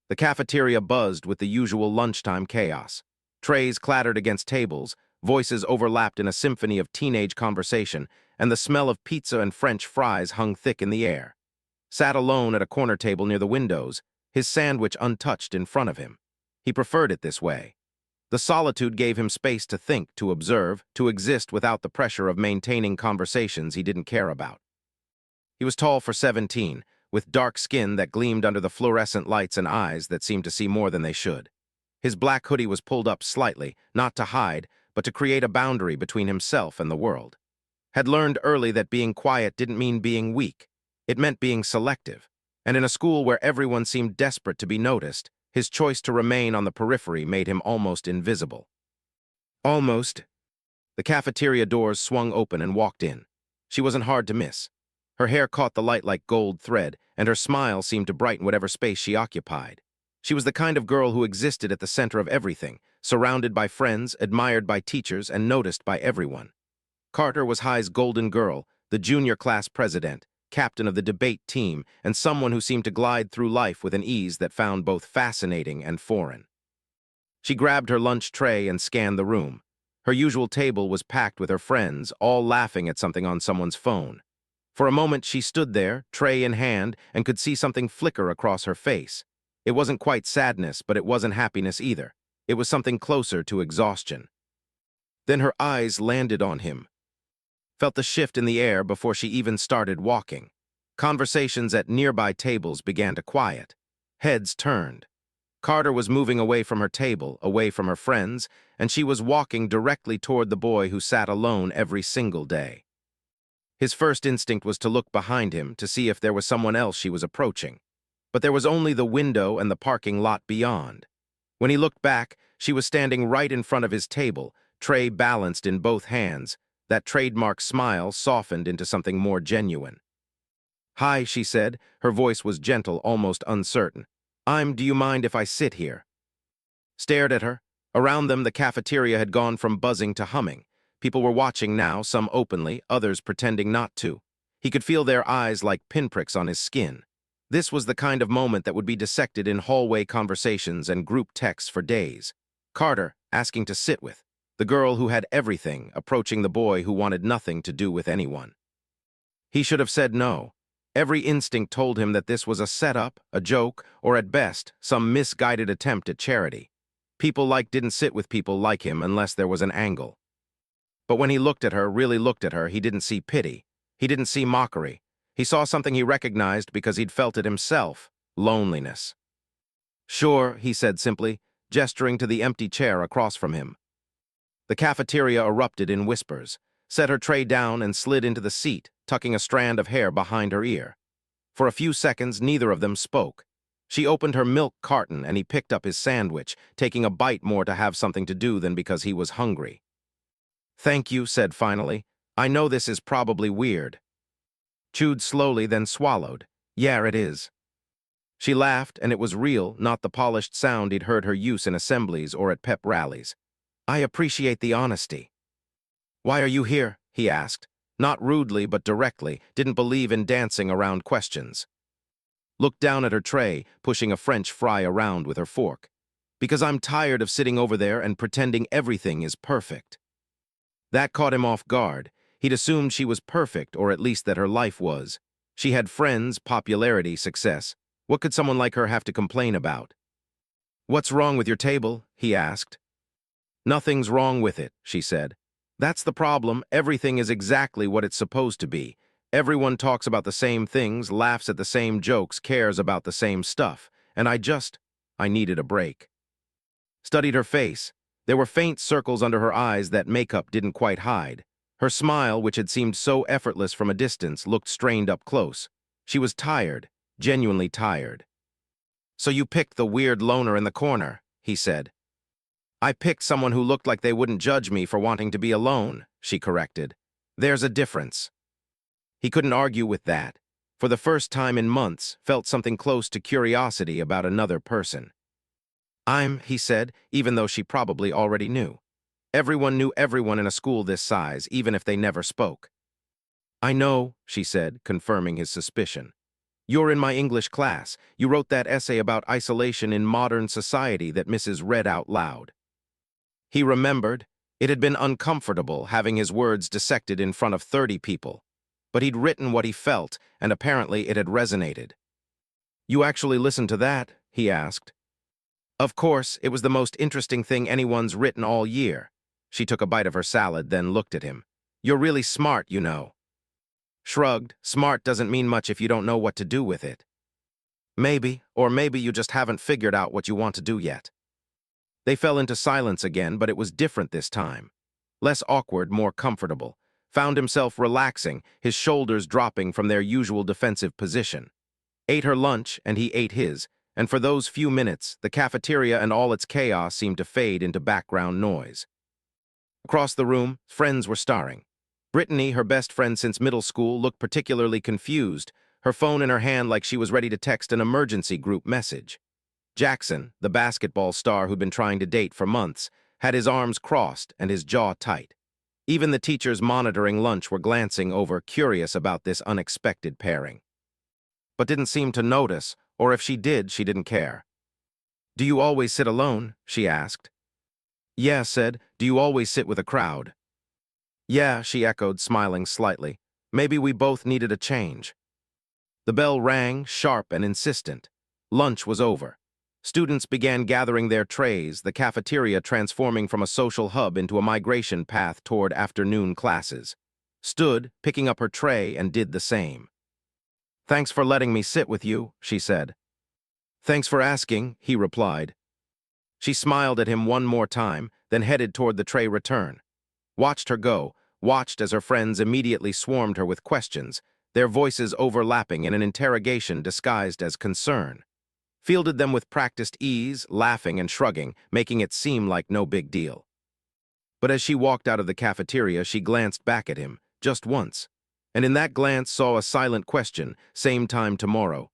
The cafeteria buzzed with the usual lunchtime chaos. Trays clattered against tables, voices overlapped in a symphony of teenage conversation, and the smell of pizza and French fries hung thick in the air. Sat alone at a corner table near the windows, his sandwich untouched in front of him. He preferred it this way. The solitude gave him space to think, to observe, to exist without the pressure of maintaining conversations he didn't care about. He was tall for 17, with dark skin that gleamed under the fluorescent lights and eyes that seemed to see more than they should. His black hoodie was pulled up slightly, not to hide, but to create a boundary between himself and the world. Had learned early that being quiet didn't mean being weak. It meant being selective. And in a school where everyone seemed desperate to be noticed, his choice to remain on the periphery made him almost invisible. Almost. The cafeteria doors swung open and walked in. She wasn't hard to miss. Her hair caught the light like gold thread, and her smile seemed to brighten whatever space she occupied. She was the kind of girl who existed at the center of everything, surrounded by friends, admired by teachers, and noticed by everyone. Carter was High's golden girl, the junior class president, captain of the debate team, and someone who seemed to glide through life with an ease that found both fascinating and foreign. She grabbed her lunch tray and scanned the room. Her usual table was packed with her friends, all laughing at something on someone's phone. For a moment she stood there, tray in hand, and could see something flicker across her face. It wasn't quite sadness, but it wasn't happiness either. It was something closer to exhaustion. Then her eyes landed on him. Felt the shift in the air before she even started walking. Conversations at nearby tables began to quiet. Heads turned. Carter was moving away from her table, away from her friends, and she was walking directly toward the boy who sat alone every single day. His first instinct was to look behind him to see if there was someone else she was approaching. But there was only the window and the parking lot beyond. When he looked back, she was standing right in front of his table, tray balanced in both hands. That trademark smile softened into something more genuine. "Hi," she said. Her voice was gentle, almost uncertain. Do you mind if I sit here?" Stared at her. Around them, the cafeteria had gone from buzzing to humming. People were watching now, some openly, others pretending not to. He could feel their eyes like pinpricks on his skin. This was the kind of moment that would be dissected in hallway conversations and group texts for days. Carter, asking to sit with. The girl who had everything, approaching the boy who wanted nothing to do with anyone. He should have said no. Every instinct told him that this was a setup, a joke, or at best, some misguided attempt at charity. People didn't sit with people like him unless there was an angle. But when he looked at her, really looked at her, he didn't see pity. He didn't see mockery. He saw something he recognized because he'd felt it himself: loneliness. "Sure," he said simply, gesturing to the empty chair across from him. The cafeteria erupted in whispers, set her tray down and slid into the seat, tucking a strand of hair behind her ear. For a few seconds, neither of them spoke. She opened her milk carton and he picked up his sandwich, taking a bite more to have something to do than because he was hungry. "Thank you," said finally. "I know this is probably weird." Chewed slowly, then swallowed. "Yeah, it is." She laughed, and it was real, not the polished sound he'd heard her use in assemblies or at pep rallies. "I appreciate the honesty." "Why are you here?" he asked. Not rudely, but directly, didn't believe in dancing around questions. Looked down at her tray, pushing a French fry around with her fork. "Because I'm tired of sitting over there and pretending everything is perfect." That caught him off guard. He'd assumed she was perfect, or at least that her life was. She had friends, popularity, success. What could someone like her have to complain about? "What's wrong with your table?" he asked. "Nothing's wrong with it," she said. "That's the problem. Everything is exactly what it's supposed to be. Everyone talks about the same things, laughs at the same jokes, cares about the same stuff. And I needed a break." Studied her face. There were faint circles under her eyes that makeup didn't quite hide. Her smile, which had seemed so effortless from a distance, looked strained up close. She was tired, genuinely tired. "So you picked the weird loner in the corner," he said. "I picked someone who looked like they wouldn't judge me for wanting to be alone," she corrected. "There's a difference." He couldn't argue with that. For the first time in months, felt something close to curiosity about another person. He said, even though she probably already knew. Everyone knew everyone in a school this size, even if they never spoke. "I know," she said, confirming his suspicion. You're in my English class. You wrote that essay about isolation in modern society that Mrs. read out loud. He remembered. It had been uncomfortable having his words dissected in front of 30 people. But he'd written what he felt, and apparently it had resonated. You actually listened to that? He asked. Of course, it was the most interesting thing anyone's written all year. She took a bite of her salad, then looked at him. You're really smart, you know. Shrugged. Smart doesn't mean much if you don't know what to do with it. Maybe, or maybe you just haven't figured out what you want to do yet. They fell into silence again, but it was different this time. Less awkward, more comfortable. Found himself relaxing, his shoulders dropping from their usual defensive position. Ate her lunch, and he ate his, and for those few minutes, the cafeteria and all its chaos seemed to fade into background noise. Across the room, friends were starring. Brittany, her best friend since middle school, looked particularly confused, her phone in her hand like she was ready to text an emergency group message. Jackson, the basketball star who'd been trying to date for months, had his arms crossed and his jaw tight. Even the teachers monitoring lunch were glancing over, curious about this unexpected pairing. But didn't seem to notice, or if she did, she didn't care. Do you always sit alone? She asked. Yeah, said. Do you always sit with a crowd? Yeah, she echoed, smiling slightly. Maybe we both needed a change. The bell rang, sharp and insistent. Lunch was over. Students began gathering their trays, the cafeteria transforming from a social hub into a migration path toward afternoon classes. Stood, picking up her tray, and did the same. Thanks for letting me sit with you, she said. Thanks for asking, he replied. She smiled at him one more time, then headed toward the tray return. Watched her go, watched as her friends immediately swarmed her with questions, their voices overlapping in an interrogation disguised as concern. Fielded them with practiced ease, laughing and shrugging, making it seem like no big deal. But as she walked out of the cafeteria, she glanced back at him, just once, and in that glance saw a silent question, same time tomorrow.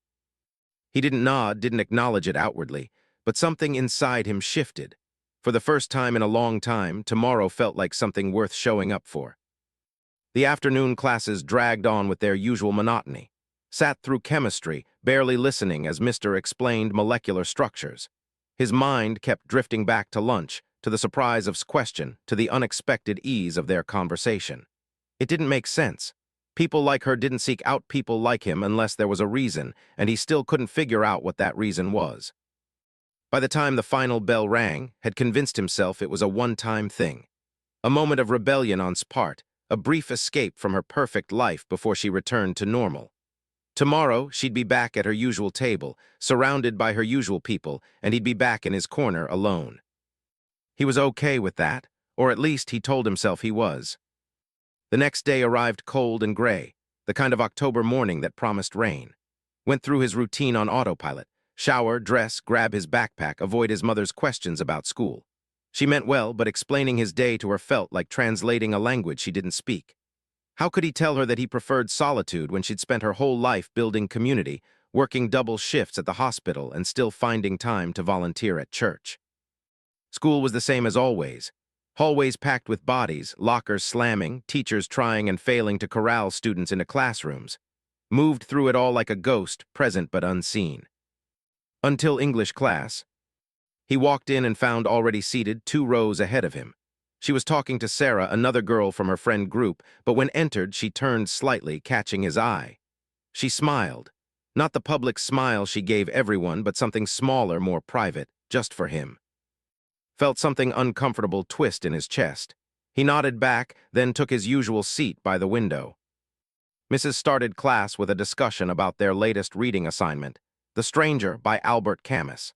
He didn't nod, didn't acknowledge it outwardly, but something inside him shifted. For the first time in a long time, tomorrow felt like something worth showing up for. The afternoon classes dragged on with their usual monotony. Sat through chemistry, barely listening as Mr. explained molecular structures. His mind kept drifting back to lunch, to the surprise of question, to the unexpected ease of their conversation. It didn't make sense. People like her didn't seek out people like him unless there was a reason, and he still couldn't figure out what that reason was. By the time the final bell rang, had convinced himself it was a one-time thing. A moment of rebellion on his part, a brief escape from her perfect life before she returned to normal. Tomorrow, she'd be back at her usual table, surrounded by her usual people, and he'd be back in his corner alone. He was okay with that, or at least he told himself he was. The next day arrived cold and gray, the kind of October morning that promised rain. Went through his routine on autopilot. Shower, dress, grab his backpack, avoid his mother's questions about school. She meant well, but explaining his day to her felt like translating a language she didn't speak. How could he tell her that he preferred solitude when she'd spent her whole life building community, working double shifts at the hospital, and still finding time to volunteer at church? School was the same as always. Hallways packed with bodies, lockers slamming, teachers trying and failing to corral students into classrooms. Moved through it all like a ghost, present but unseen. Until English class. He walked in and found already seated 2 rows ahead of him. She was talking to Sarah, another girl from her friend group, but when entered, she turned slightly, catching his eye. She smiled. Not the public smile she gave everyone, but something smaller, more private, just for him. Felt something uncomfortable twist in his chest. He nodded back, then took his usual seat by the window. Mrs. started class with a discussion about their latest reading assignment, The Stranger by Albert Camus.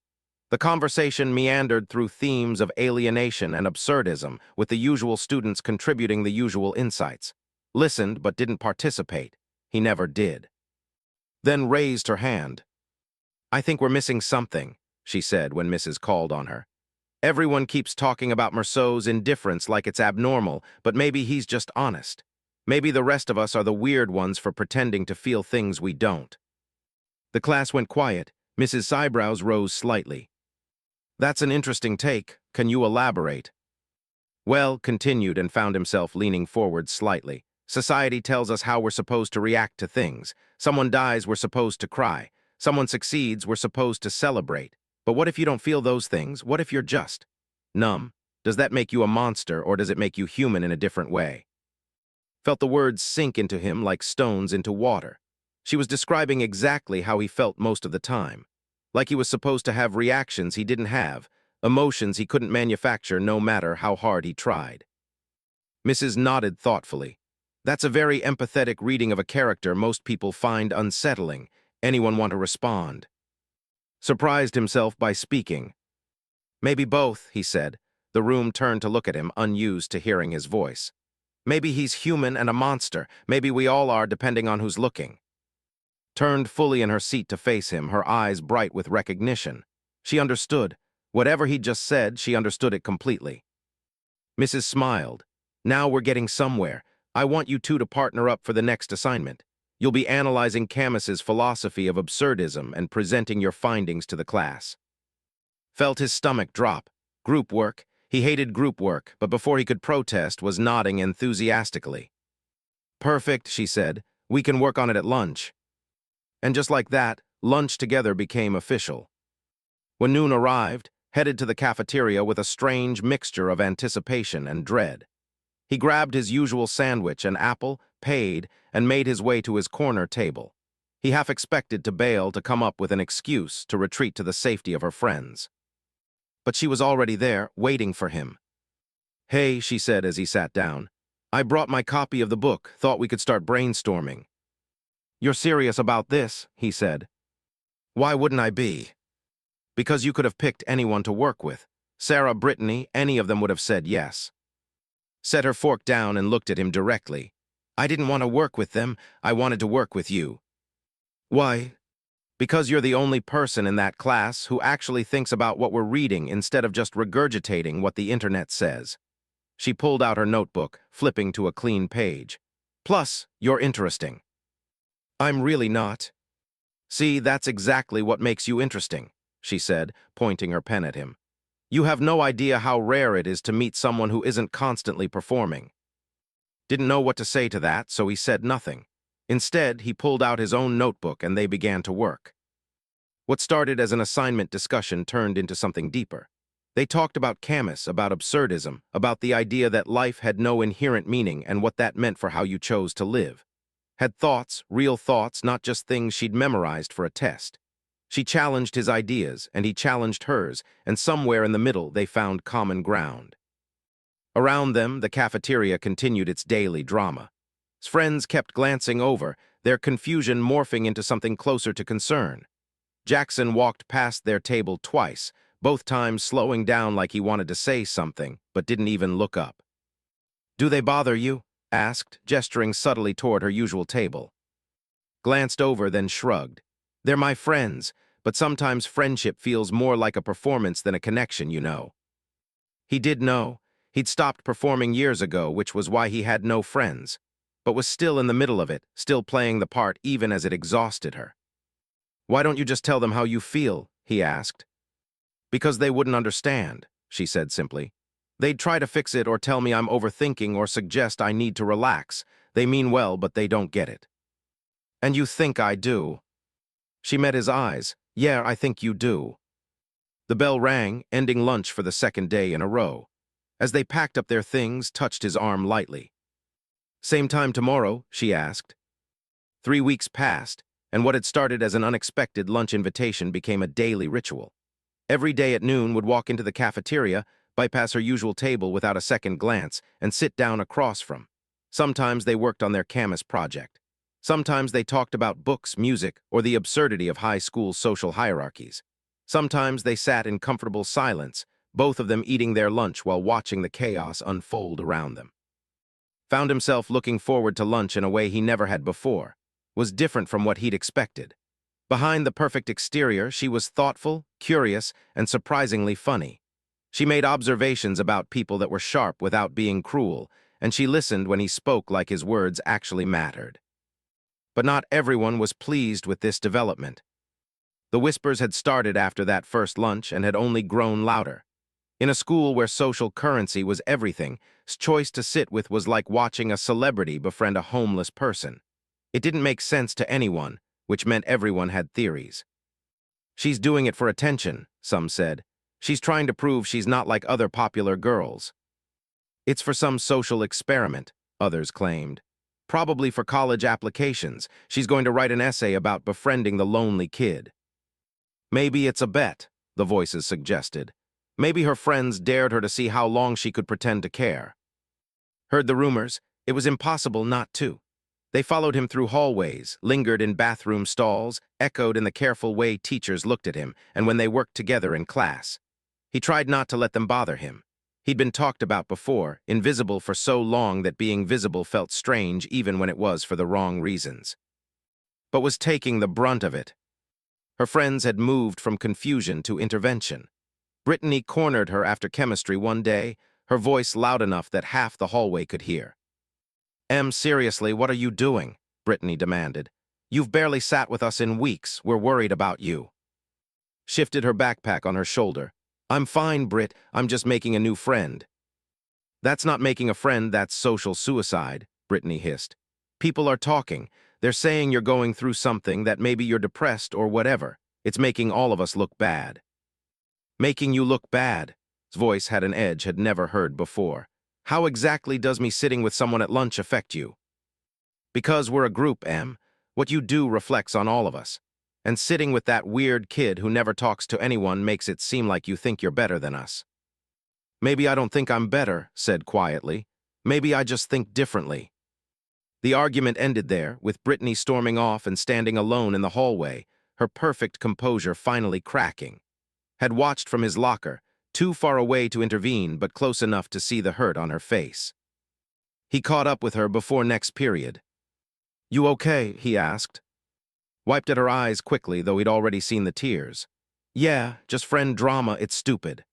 The conversation meandered through themes of alienation and absurdism, with the usual students contributing the usual insights. Listened but didn't participate. He never did. Then raised her hand. I think we're missing something, she said when Mrs. called on her. Everyone keeps talking about Merceau's indifference like it's abnormal, but maybe he's just honest. Maybe the rest of us are the weird ones for pretending to feel things we don't. The class went quiet. Mrs. eyebrows rose slightly. That's an interesting take. Can you elaborate? Well, continued and found himself leaning forward slightly. Society tells us how we're supposed to react to things. Someone dies, we're supposed to cry. Someone succeeds, we're supposed to celebrate. But what if you don't feel those things? What if you're just numb? Does that make you a monster, or does it make you human in a different way? Felt the words sink into him like stones into water. She was describing exactly how he felt most of the time. Like he was supposed to have reactions he didn't have, emotions he couldn't manufacture no matter how hard he tried. Mrs. nodded thoughtfully. That's a very empathetic reading of a character most people find unsettling. Anyone want to respond? Surprised himself by speaking. Maybe both, he said. The room turned to look at him, unused to hearing his voice. Maybe he's human and a monster. Maybe we all are, depending on who's looking. Turned fully in her seat to face him, her eyes bright with recognition. She understood. Whatever he'd just said, she understood it completely. Mrs. smiled. Now we're getting somewhere. I want you two to partner up for the next assignment. You'll be analyzing Camus's philosophy of absurdism and presenting your findings to the class. Felt his stomach drop. Group work. He hated group work, but before he could protest, was nodding enthusiastically. Perfect, she said. We can work on it at lunch. And just like that, lunch together became official. When noon arrived, headed to the cafeteria with a strange mixture of anticipation and dread. He grabbed his usual sandwich, an apple, paid, and made his way to his corner table. He half expected to bail to come up with an excuse to retreat to the safety of her friends. But she was already there, waiting for him. Hey, she said as he sat down. I brought my copy of the book, thought we could start brainstorming. You're serious about this, he said. Why wouldn't I be? Because you could have picked anyone to work with. Sarah, Brittany, any of them would have said yes. Set her fork down and looked at him directly. I didn't want to work with them, I wanted to work with you. Why? Because you're the only person in that class who actually thinks about what we're reading instead of just regurgitating what the internet says. She pulled out her notebook, flipping to a clean page. Plus, you're interesting. I'm really not. See, that's exactly what makes you interesting, she said, pointing her pen at him. You have no idea how rare it is to meet someone who isn't constantly performing. Didn't know what to say to that, so he said nothing. Instead, he pulled out his own notebook and they began to work. What started as an assignment discussion turned into something deeper. They talked about Camus, about absurdism, about the idea that life had no inherent meaning and what that meant for how you chose to live. Had thoughts, real thoughts, not just things she'd memorized for a test. She challenged his ideas, and he challenged hers, and somewhere in the middle they found common ground. Around them, the cafeteria continued its daily drama. His friends kept glancing over, their confusion morphing into something closer to concern. Jackson walked past their table twice, both times slowing down like he wanted to say something, but didn't even look up. Do they bother you? Asked, gesturing subtly toward her usual table. Glanced over, then shrugged. They're my friends, but sometimes friendship feels more like a performance than a connection, you know. He did know. He'd stopped performing years ago, which was why he had no friends, but was still in the middle of it, still playing the part even as it exhausted her. Why don't you just tell them how you feel? He asked. Because they wouldn't understand, she said simply. They'd try to fix it or tell me I'm overthinking or suggest I need to relax. They mean well, but they don't get it. And you think I do? She met his eyes. Yeah, I think you do. The bell rang, ending lunch for the second day in a row. As they packed up their things, touched his arm lightly. Same time tomorrow, she asked. 3 weeks passed, and what had started as an unexpected lunch invitation became a daily ritual. Every day at noon would walk into the cafeteria, bypass her usual table without a second glance, and sit down across from. Sometimes they worked on their Camus project. Sometimes they talked about books, music, or the absurdity of high school social hierarchies. Sometimes they sat in comfortable silence, both of them eating their lunch while watching the chaos unfold around them. Found himself looking forward to lunch in a way he never had before. Was different from what he'd expected. Behind the perfect exterior, she was thoughtful, curious, and surprisingly funny. She made observations about people that were sharp without being cruel, and she listened when he spoke like his words actually mattered. But not everyone was pleased with this development. The whispers had started after that first lunch and had only grown louder. In a school where social currency was everything, his choice to sit with was like watching a celebrity befriend a homeless person. It didn't make sense to anyone, which meant everyone had theories. She's doing it for attention, some said. She's trying to prove she's not like other popular girls. It's for some social experiment, others claimed. Probably for college applications. She's going to write an essay about befriending the lonely kid. Maybe it's a bet, the voices suggested. Maybe her friends dared her to see how long she could pretend to care. Heard the rumors? It was impossible not to. They followed him through hallways, lingered in bathroom stalls, echoed in the careful way teachers looked at him, and when they worked together in class. He tried not to let them bother him. He'd been talked about before, invisible for so long that being visible felt strange even when it was for the wrong reasons. But was taking the brunt of it. Her friends had moved from confusion to intervention. Brittany cornered her after chemistry one day, her voice loud enough that half the hallway could hear. Seriously, what are you doing? Brittany demanded. You've barely sat with us in weeks. We're worried about you. Shifted her backpack on her shoulder. I'm fine, Britt. I'm just making a new friend. That's not making a friend, that's social suicide, Brittany hissed. People are talking. They're saying you're going through something, that maybe you're depressed or whatever. It's making all of us look bad. Making you look bad. His voice had an edge had never heard before. How exactly does me sitting with someone at lunch affect you? Because we're a group, Em. What you do reflects on all of us. And sitting with that weird kid who never talks to anyone makes it seem like you think you're better than us. Maybe I don't think I'm better, said quietly. Maybe I just think differently. The argument ended there, with Brittany storming off and standing alone in the hallway, her perfect composure finally cracking. Had watched from his locker, too far away to intervene but close enough to see the hurt on her face. He caught up with her before next period. You okay? He asked. Wiped at her eyes quickly, though he'd already seen the tears. Yeah, just friend drama, it's stupid.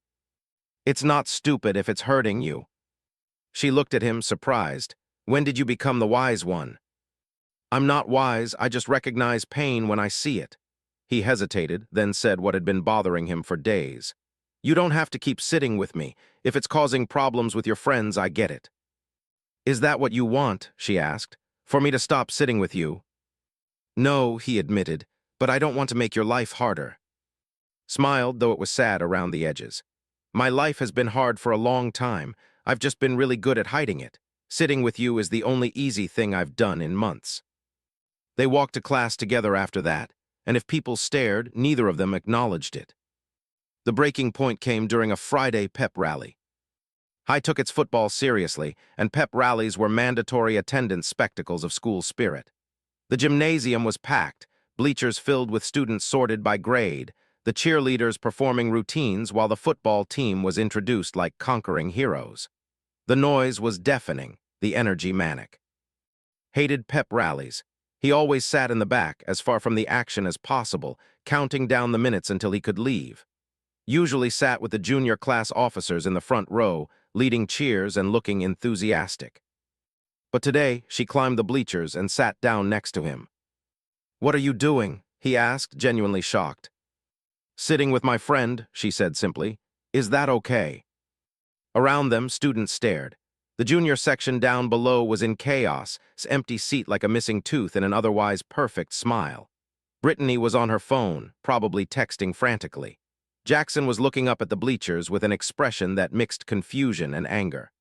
It's not stupid if it's hurting you. She looked at him, surprised. When did you become the wise one? I'm not wise, I just recognize pain when I see it. He hesitated, then said what had been bothering him for days. You don't have to keep sitting with me. If it's causing problems with your friends, I get it. Is that what you want? She asked. For me to stop sitting with you? No, he admitted, but I don't want to make your life harder. Smiled, though it was sad around the edges. My life has been hard for a long time. I've just been really good at hiding it. Sitting with you is the only easy thing I've done in months. They walked to class together after that, and if people stared, neither of them acknowledged it. The breaking point came during a Friday pep rally. High took its football seriously, and pep rallies were mandatory attendance spectacles of school spirit. The gymnasium was packed, bleachers filled with students sorted by grade, the cheerleaders performing routines while the football team was introduced like conquering heroes. The noise was deafening, the energy manic. Hated pep rallies. He always sat in the back, as far from the action as possible, counting down the minutes until he could leave. Usually sat with the junior class officers in the front row, leading cheers and looking enthusiastic. But today, she climbed the bleachers and sat down next to him. What are you doing? He asked, genuinely shocked. Sitting with my friend, she said simply. Is that okay? Around them, students stared. The junior section down below was in chaos, its empty seat like a missing tooth in an otherwise perfect smile. Brittany was on her phone, probably texting frantically. Jackson was looking up at the bleachers with an expression that mixed confusion and anger.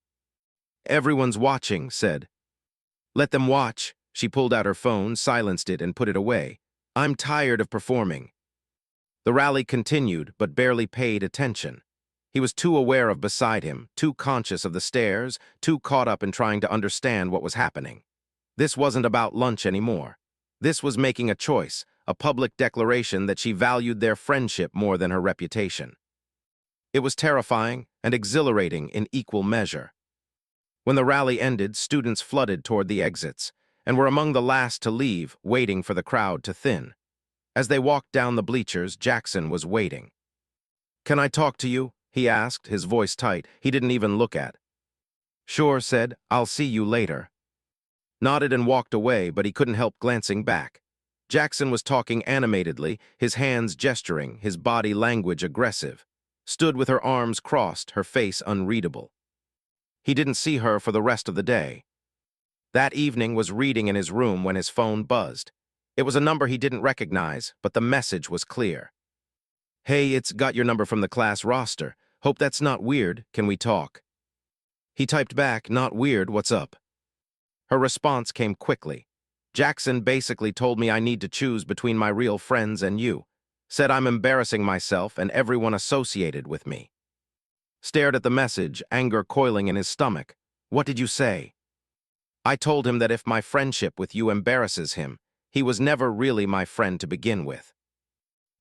Everyone's watching, said. Let them watch. She pulled out her phone, silenced it, and put it away. I'm tired of performing. The rally continued, but barely paid attention. He was too aware of beside him, too conscious of the stares, too caught up in trying to understand what was happening. This wasn't about lunch anymore. This was making a choice, a public declaration that she valued their friendship more than her reputation. It was terrifying and exhilarating in equal measure. When the rally ended, students flooded toward the exits, and were among the last to leave, waiting for the crowd to thin. As they walked down the bleachers, Jackson was waiting. Can I talk to you? He asked, his voice tight. He didn't even look at. Sure, said. I'll see you later. Nodded and walked away, but he couldn't help glancing back. Jackson was talking animatedly, his hands gesturing, his body language aggressive. stood with her arms crossed, her face unreadable. He didn't see her for the rest of the day. That evening was reading in his room when his phone buzzed. It was a number he didn't recognize, but the message was clear. "Hey, it's got your number from the class roster. Hope that's not weird. Can we talk?" He typed back, "Not weird, what's up?" Her response came quickly. "Jackson basically told me I need to choose between my real friends and you. Said I'm embarrassing myself and everyone associated with me." Stared at the message, anger coiling in his stomach. "What did you say?" "I told him that if my friendship with you embarrasses him, he was never really my friend to begin with."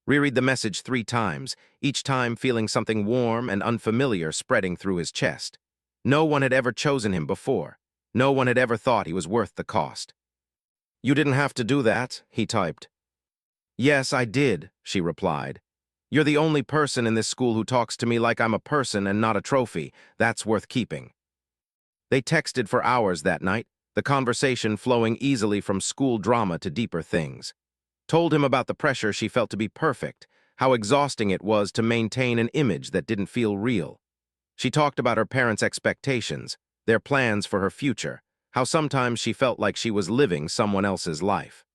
Reread the message 3 times, each time feeling something warm and unfamiliar spreading through his chest. No one had ever chosen him before. No one had ever thought he was worth the cost. "You didn't have to do that," he typed. "Yes, I did," she replied. "You're the only person in this school who talks to me like I'm a person and not a trophy. That's worth keeping." They texted for hours that night, the conversation flowing easily from school drama to deeper things. Told him about the pressure she felt to be perfect, how exhausting it was to maintain an image that didn't feel real. She talked about her parents' expectations, their plans for her future, how sometimes she felt like she was living someone else's life.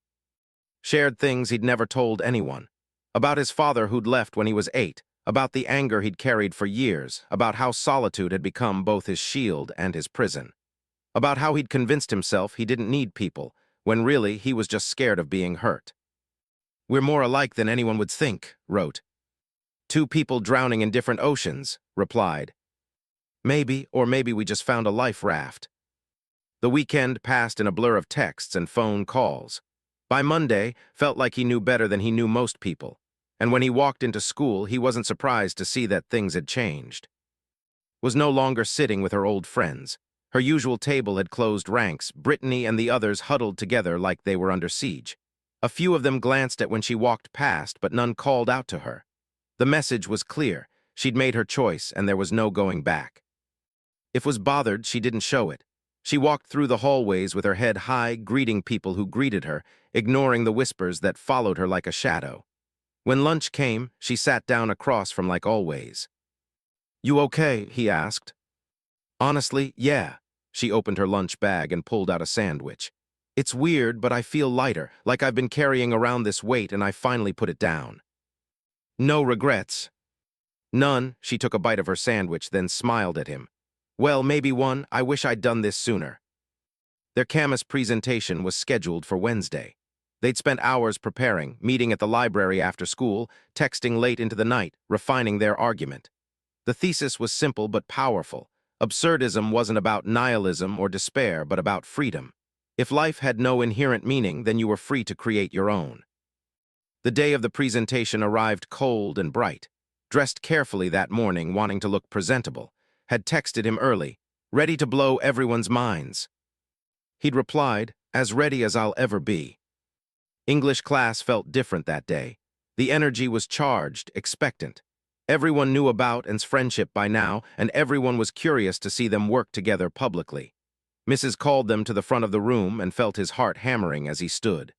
Shared things he'd never told anyone. About his father who'd left when he was 8, about the anger he'd carried for years, about how solitude had become both his shield and his prison. About how he'd convinced himself he didn't need people, when really he was just scared of being hurt. "We're more alike than anyone would think," wrote. "Two people drowning in different oceans," replied. "Maybe, or maybe we just found a life raft." The weekend passed in a blur of texts and phone calls. By Monday, felt like he knew better than he knew most people. And when he walked into school, he wasn't surprised to see that things had changed. Was no longer sitting with her old friends. Her usual table had closed ranks, Brittany and the others huddled together like they were under siege. A few of them glanced at when she walked past, but none called out to her. The message was clear. She'd made her choice, and there was no going back. If was bothered, she didn't show it. She walked through the hallways with her head high, greeting people who greeted her, ignoring the whispers that followed her like a shadow. When lunch came, she sat down across from like always. "You okay?" he asked. "Honestly, yeah." She opened her lunch bag and pulled out a sandwich. "It's weird, but I feel lighter, like I've been carrying around this weight and I finally put it down." "No regrets?" "None." She took a bite of her sandwich, then smiled at him. "Well, maybe one. I wish I'd done this sooner." Their Camus presentation was scheduled for Wednesday. They'd spent hours preparing, meeting at the library after school, texting late into the night, refining their argument. The thesis was simple but powerful. Absurdism wasn't about nihilism or despair, but about freedom. If life had no inherent meaning, then you were free to create your own. The day of the presentation arrived cold and bright. Dressed carefully that morning, wanting to look presentable. Had texted him early, ready to blow everyone's minds. He'd replied, "As ready as I'll ever be." English class felt different that day. The energy was charged, expectant. Everyone knew about Anne's friendship by now, and everyone was curious to see them work together publicly. Mrs. called them to the front of the room and felt his heart hammering as he stood.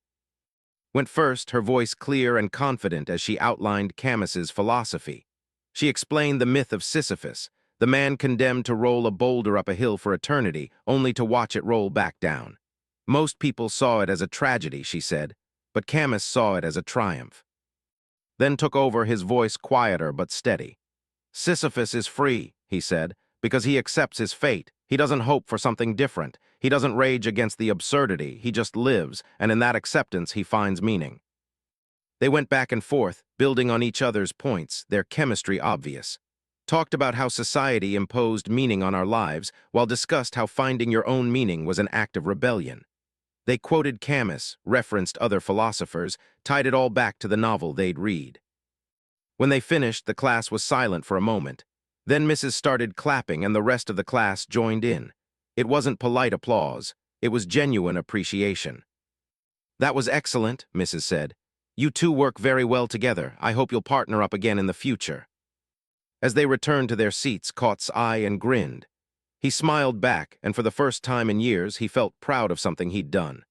Went first, her voice clear and confident as she outlined Camus's philosophy. She explained the myth of Sisyphus, the man condemned to roll a boulder up a hill for eternity, only to watch it roll back down. Most people saw it as a tragedy, she said, but Camus saw it as a triumph. Then took over, his voice quieter but steady. "Sisyphus is free," he said, "because he accepts his fate. He doesn't hope for something different. He doesn't rage against the absurdity. He just lives, and in that acceptance he finds meaning." They went back and forth, building on each other's points, their chemistry obvious. Talked about how society imposed meaning on our lives, while discussed how finding your own meaning was an act of rebellion. They quoted Camus, referenced other philosophers, tied it all back to the novel they'd read. When they finished, the class was silent for a moment. Then Mrs. started clapping and the rest of the class joined in. It wasn't polite applause. It was genuine appreciation. "That was excellent," Mrs. said. "You two work very well together. I hope you'll partner up again in the future." As they returned to their seats, caught eye and grinned. He smiled back, and for the first time in years, he felt proud of something he'd done.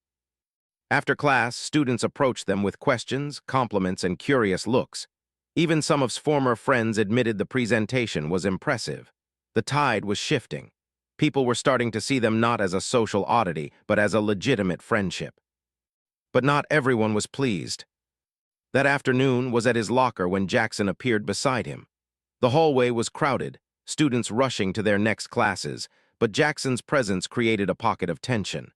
After class, students approached them with questions, compliments, and curious looks. Even some of his former friends admitted the presentation was impressive. The tide was shifting. People were starting to see them not as a social oddity, but as a legitimate friendship. But not everyone was pleased. That afternoon was at his locker when Jackson appeared beside him. The hallway was crowded, students rushing to their next classes, but Jackson's presence created a pocket of tension.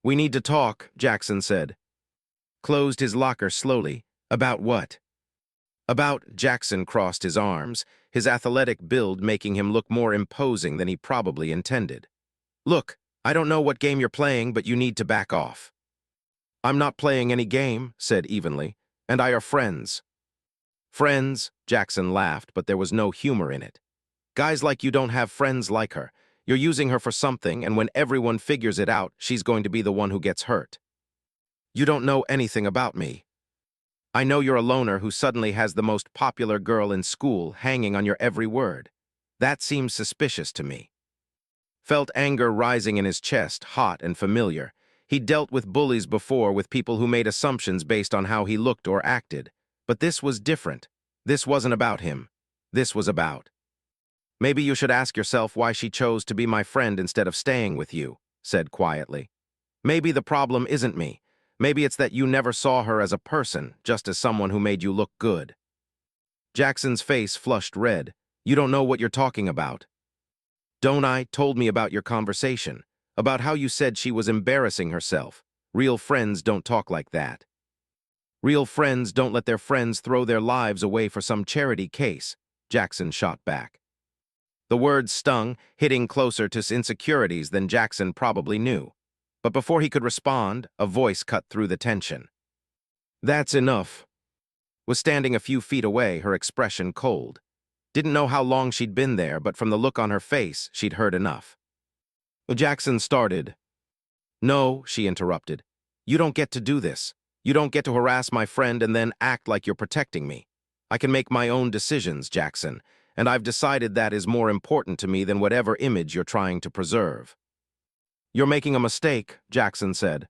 "We need to talk," Jackson said. Closed his locker slowly. "About what?" Jackson crossed his arms, his athletic build making him look more imposing than he probably intended. "Look, I don't know what game you're playing, but you need to back off." "I'm not playing any game," said evenly, "and I are friends." "Friends?" Jackson laughed, but there was no humor in it. "Guys like you don't have friends like her. You're using her for something, and when everyone figures it out, she's going to be the one who gets hurt." "You don't know anything about me. I know you're a loner who suddenly has the most popular girl in school hanging on your every word. That seems suspicious to me." Felt anger rising in his chest, hot and familiar. He'd dealt with bullies before, with people who made assumptions based on how he looked or acted. But this was different. This wasn't about him. This was about. "Maybe you should ask yourself why she chose to be my friend instead of staying with you," said quietly. "Maybe the problem isn't me. Maybe it's that you never saw her as a person, just as someone who made you look good." Jackson's face flushed red. "You don't know what you're talking about." "Don't I? Told me about your conversation, about how you said she was embarrassing herself. Real friends don't talk like that. Real friends don't let their friends throw their lives away for some charity case," Jackson shot back. The words stung, hitting closer to his insecurities than Jackson probably knew. But before he could respond, a voice cut through the tension. "That's enough." Was standing a few feet away, her expression cold. Didn't know how long she'd been there, but from the look on her face, she'd heard enough. Jackson started. "No," she interrupted. "You don't get to do this. You don't get to harass my friend and then act like you're protecting me. I can make my own decisions, Jackson, and I've decided that is more important to me than whatever image you're trying to preserve." "You're making a mistake," Jackson said.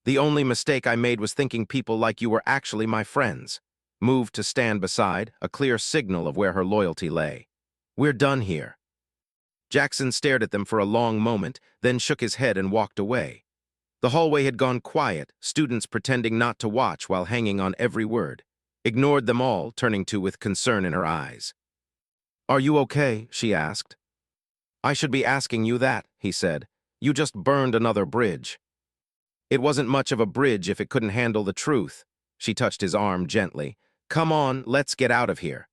"The only mistake I made was thinking people like you were actually my friends." Moved to stand beside, a clear signal of where her loyalty lay. "We're done here." Jackson stared at them for a long moment, then shook his head and walked away. The hallway had gone quiet, students pretending not to watch while hanging on every word. Ignored them all, turning to with concern in her eyes. "Are you okay?" she asked. "I should be asking you that," he said. "You just burned another bridge." "It wasn't much of a bridge if it couldn't handle the truth." She touched his arm gently. "Come on, let's get out of here."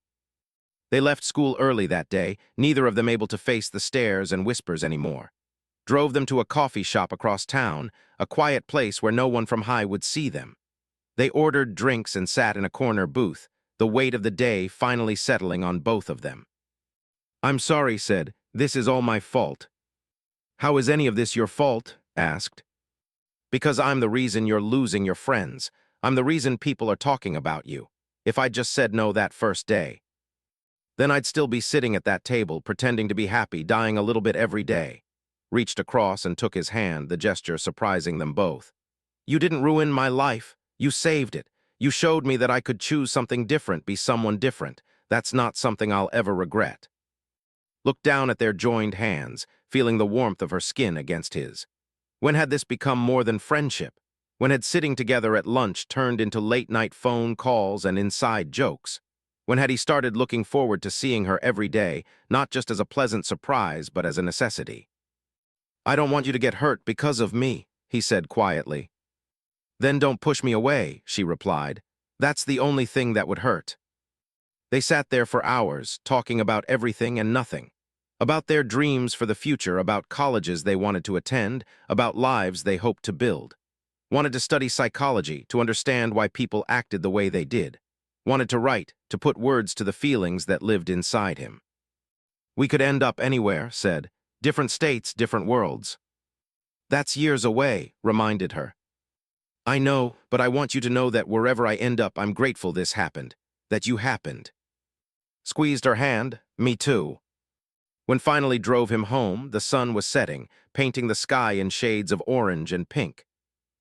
They left school early that day, neither of them able to face the stares and whispers anymore. Drove them to a coffee shop across town, a quiet place where no one from High would see them. They ordered drinks and sat in a corner booth, the weight of the day finally settling on both of them. "I'm sorry," said. "This is all my fault." "How is any of this your fault?" asked. "Because I'm the reason you're losing your friends. I'm the reason people are talking about you. If I'd just said no that first day, then I'd still be sitting at that table, pretending to be happy, dying a little bit every day." Reached across and took his hand, the gesture surprising them both. "You didn't ruin my life. You saved it. You showed me that I could choose something different, be someone different. That's not something I'll ever regret." Looked down at their joined hands, feeling the warmth of her skin against his. When had this become more than friendship? When had sitting together at lunch turned into late-night phone calls and inside jokes? When had he started looking forward to seeing her every day, not just as a pleasant surprise, but as a necessity? "I don't want you to get hurt because of me," he said quietly. "Then don't push me away," she replied. "That's the only thing that would hurt." They sat there for hours, talking about everything and nothing. About their dreams for the future, about colleges they wanted to attend, about lives they hoped to build. Wanted to study psychology, to understand why people acted the way they did. Wanted to write, to put words to the feelings that lived inside him. "We could end up anywhere," said. "Different states, different worlds." "That's years away," reminded her. "I know, but I want you to know that wherever I end up, I'm grateful this happened. That you happened." Squeezed her hand. "Me too." When finally drove him home, the sun was setting, painting the sky in shades of orange and pink.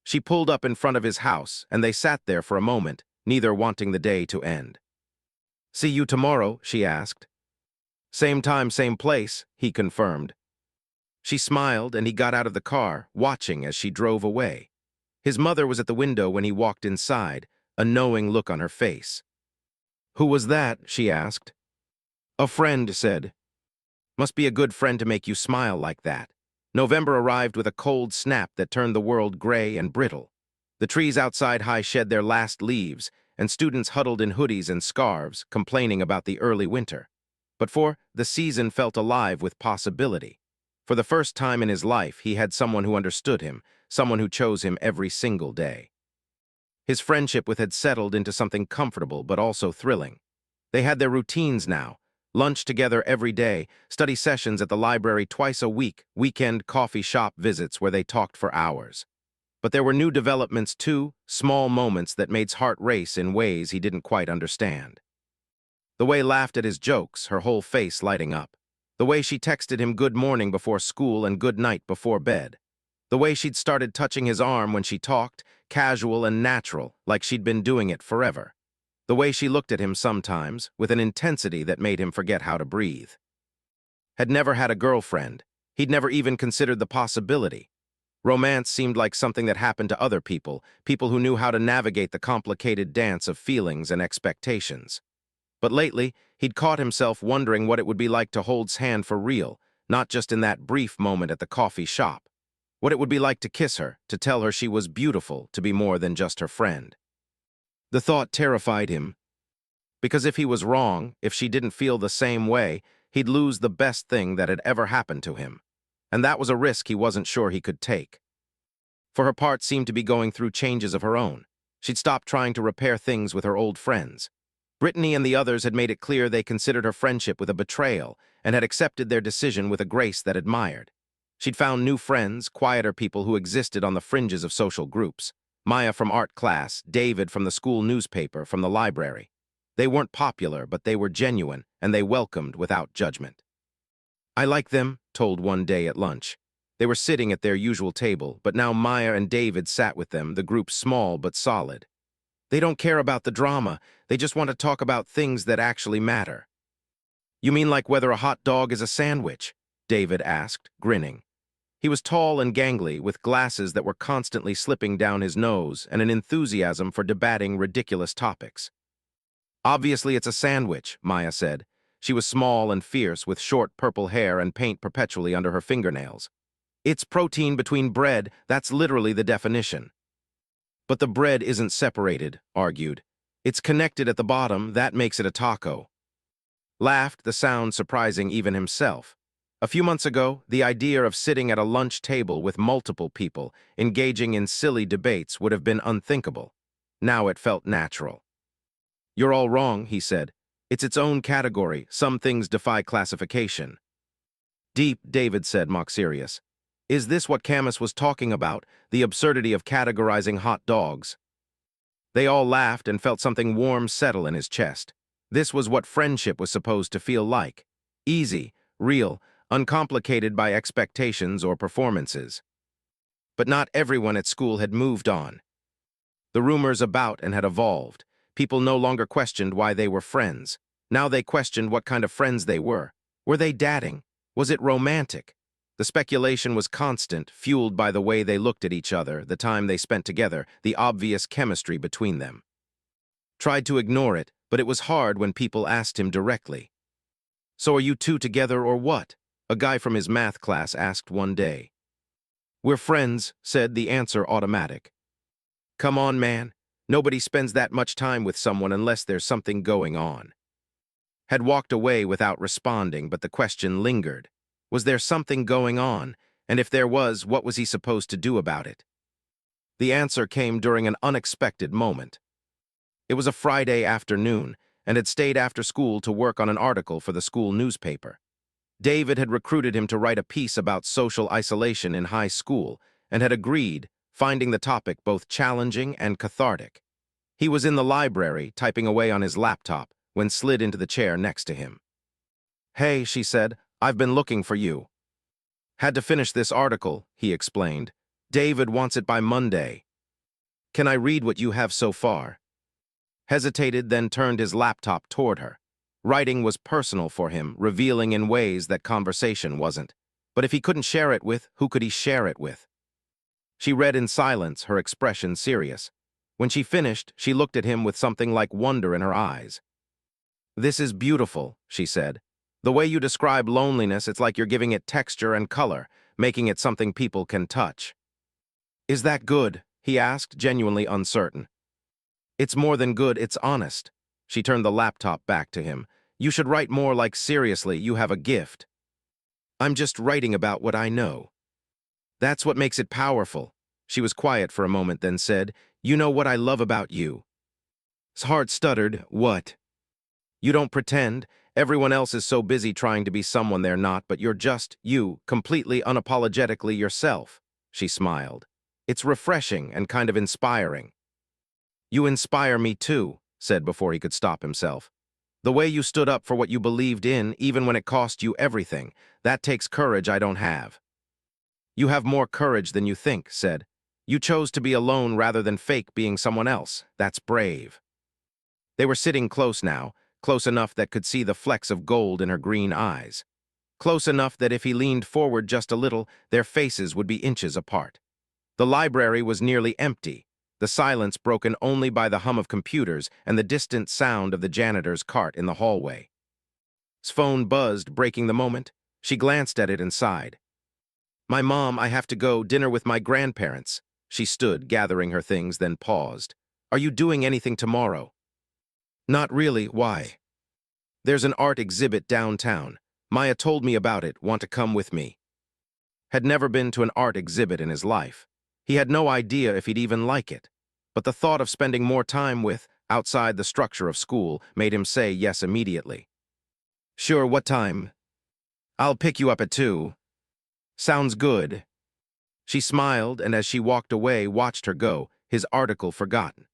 She pulled up in front of his house, and they sat there for a moment, neither wanting the day to end. See you tomorrow, she asked. Same time, same place, he confirmed. She smiled and he got out of the car, watching as she drove away. His mother was at the window when he walked inside, a knowing look on her face. Who was that? She asked. A friend said. Must be a good friend to make you smile like that. November arrived with a cold snap that turned the world gray and brittle. The trees outside high shed their last leaves, and students huddled in hoodies and scarves, complaining about the early winter. But the season felt alive with possibility. For the first time in his life, he had someone who understood him, someone who chose him every single day. His friendship with had settled into something comfortable but also thrilling. They had their routines now. Lunch together every day, study sessions at the library twice a week, weekend coffee shop visits where they talked for hours. But there were new developments too, small moments that made his heart race in ways he didn't quite understand. The way laughed at his jokes, her whole face lighting up. The way she texted him good morning before school and good night before bed. The way she'd started touching his arm when she talked, casual and natural, like she'd been doing it forever. The way she looked at him sometimes, with an intensity that made him forget how to breathe. Had never had a girlfriend. He'd never even considered the possibility. Romance seemed like something that happened to other people, people who knew how to navigate the complicated dance of feelings and expectations. But lately, he'd caught himself wondering what it would be like to hold his hand for real, not just in that brief moment at the coffee shop. What it would be like to kiss her, to tell her she was beautiful, to be more than just her friend. The thought terrified him, because if he was wrong, if she didn't feel the same way, he'd lose the best thing that had ever happened to him. And that was a risk he wasn't sure he could take. For her part seemed to be going through changes of her own. She'd stopped trying to repair things with her old friends. Brittany and the others had made it clear they considered her friendship with a betrayal and had accepted their decision with a grace that admired. She'd found new friends, quieter people who existed on the fringes of social groups. Maya from art class, David from the school newspaper, from the library. They weren't popular, but they were genuine, and they welcomed without judgment. I like them, told one day at lunch. They were sitting at their usual table, but now Maya and David sat with them, the group small but solid. They don't care about the drama, they just want to talk about things that actually matter. You mean like whether a hot dog is a sandwich? David asked, grinning. He was tall and gangly, with glasses that were constantly slipping down his nose and an enthusiasm for debating ridiculous topics. Obviously it's a sandwich, Maya said. She was small and fierce, with short purple hair and paint perpetually under her fingernails. It's protein between bread, that's literally the definition. But the bread isn't separated, argued. It's connected at the bottom, that makes it a taco. Laughed, the sound surprising even himself. A few months ago, the idea of sitting at a lunch table with multiple people, engaging in silly debates, would have been unthinkable. Now it felt natural. You're all wrong, he said. It's its own category. Some things defy classification. Deep, David said, mock serious. Is this what Camus was talking about, the absurdity of categorizing hot dogs? They all laughed and felt something warm settle in his chest. This was what friendship was supposed to feel like. Easy, real, uncomplicated by expectations or performances. But not everyone at school had moved on. The rumors about and had evolved. People no longer questioned why they were friends. Now they questioned what kind of friends they were. Were they dating? Was it romantic? The speculation was constant, fueled by the way they looked at each other, the time they spent together, the obvious chemistry between them. Tried to ignore it, but it was hard when people asked him directly. So are you two together or what? A guy from his math class asked one day. We're friends, said the answer automatic. Come on, man. Nobody spends that much time with someone unless there's something going on. Had walked away without responding, but the question lingered. Was there something going on? And if there was, what was he supposed to do about it? The answer came during an unexpected moment. It was a Friday afternoon, and had stayed after school to work on an article for the school newspaper. David had recruited him to write a piece about social isolation in high school, and had agreed, finding the topic both challenging and cathartic. He was in the library, typing away on his laptop, when slid into the chair next to him. Hey, she said, I've been looking for you. Had to finish this article, he explained. David wants it by Monday. Can I read what you have so far? Hesitated, then turned his laptop toward her. Writing was personal for him, revealing in ways that conversation wasn't. But if he couldn't share it with, who could he share it with? She read in silence, her expression serious. When she finished, she looked at him with something like wonder in her eyes. "This is beautiful," she said. "The way you describe loneliness, it's like you're giving it texture and color, making it something people can touch." "Is that good?" he asked, genuinely uncertain. "It's more than good, it's honest." She turned the laptop back to him. "You should write more, like seriously, you have a gift." "I'm just writing about what I know." "That's what makes it powerful." She was quiet for a moment, then said, "You know what I love about you." His heart stuttered. "What?" "You don't pretend. Everyone else is so busy trying to be someone they're not, but you're just you, completely unapologetically yourself." She smiled. "It's refreshing and kind of inspiring." "You inspire me too," said before he could stop himself. "The way you stood up for what you believed in, even when it cost you everything, that takes courage I don't have." "You have more courage than you think," said. "You chose to be alone rather than fake being someone else. That's brave." They were sitting close now, close enough that could see the flecks of gold in her green eyes. Close enough that if he leaned forward just a little, their faces would be inches apart. The library was nearly empty, the silence broken only by the hum of computers and the distant sound of the janitor's cart in the hallway. His phone buzzed, breaking the moment. She glanced at it and sighed. "My mom, I have to go, dinner with my grandparents." She stood, gathering her things, then paused. "Are you doing anything tomorrow?" "Not really, why?" "There's an art exhibit downtown. Maya told me about it, want to come with me." Had never been to an art exhibit in his life. He had no idea if he'd even like it. But the thought of spending more time with, outside the structure of school, made him say yes immediately. "Sure, what time?" "I'll pick you up at 2. "Sounds good." She smiled, and as she walked away, watched her go, his article forgotten.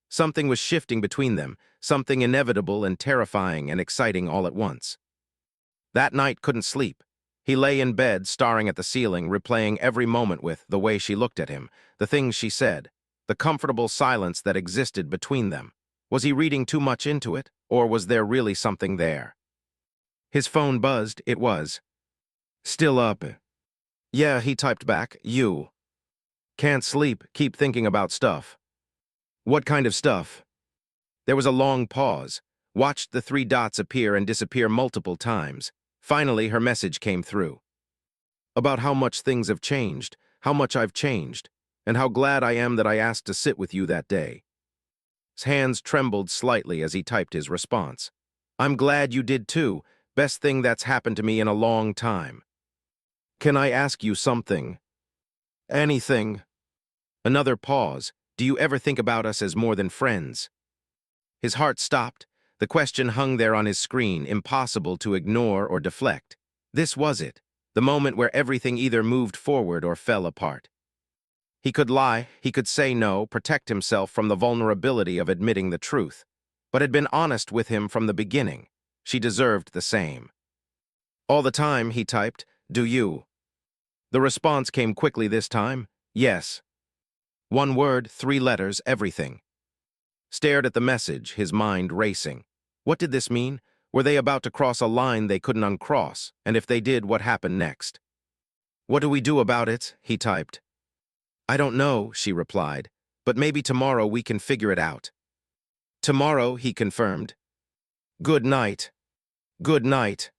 Something was shifting between them, something inevitable and terrifying and exciting all at once. That night couldn't sleep. He lay in bed, staring at the ceiling, replaying every moment with the way she looked at him, the things she said, the comfortable silence that existed between them. Was he reading too much into it, or was there really something there? His phone buzzed. It was. "Still up?" "Yeah," he typed back. "You." "Can't sleep, keep thinking about stuff." "What kind of stuff?" There was a long pause, watched the 3 dots appear and disappear multiple times. Finally, her message came through. "About how much things have changed, how much I've changed, and how glad I am that I asked to sit with you that day." His hands trembled slightly as he typed his response. "I'm glad you did too. Best thing that's happened to me in a long time." "Can I ask you something?" "Anything." Another pause. "Do you ever think about us as more than friends?" His heart stopped. The question hung there on his screen, impossible to ignore or deflect. This was it, the moment where everything either moved forward or fell apart. He could lie, he could say no, protect himself from the vulnerability of admitting the truth, but had been honest with him from the beginning. She deserved the same. "All the time," he typed. "Do you?" The response came quickly this time. "Yes." 1 word, 3 letters, everything. Stared at the message, his mind racing. What did this mean? Were they about to cross a line they couldn't uncross? And if they did, what happened next? "What do we do about it?" he typed. "I don't know," she replied, "but maybe tomorrow we can figure it out." "Tomorrow," he confirmed. "Good night." "Good night."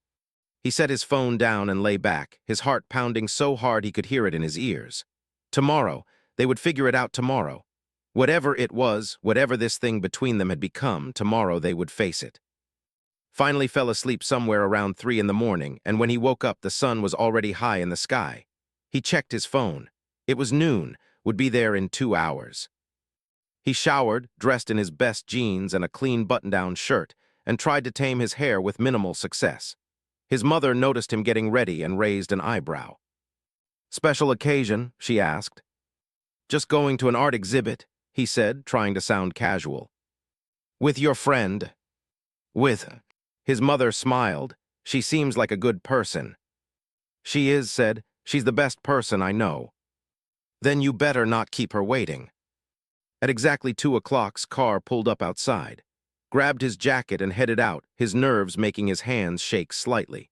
He set his phone down and lay back, his heart pounding so hard he could hear it in his ears. Tomorrow, they would figure it out tomorrow. Whatever it was, whatever this thing between them had become, tomorrow they would face it. Finally fell asleep somewhere around 3 in the morning, and when he woke up, the sun was already high in the sky. He checked his phone. It was noon, would be there in 2 hours. He showered, dressed in his best jeans and a clean button-down shirt, and tried to tame his hair with minimal success. His mother noticed him getting ready and raised an eyebrow. "Special occasion?" she asked. "Just going to an art exhibit," he said, trying to sound casual. "With your friend?" "With." His mother smiled. "She seems like a good person." "She is," said. "She's the best person I know." "Then you better not keep her waiting." At exactly 2 o'clock's car pulled up outside. grabbed his jacket and headed out, his nerves making his hands shake slightly.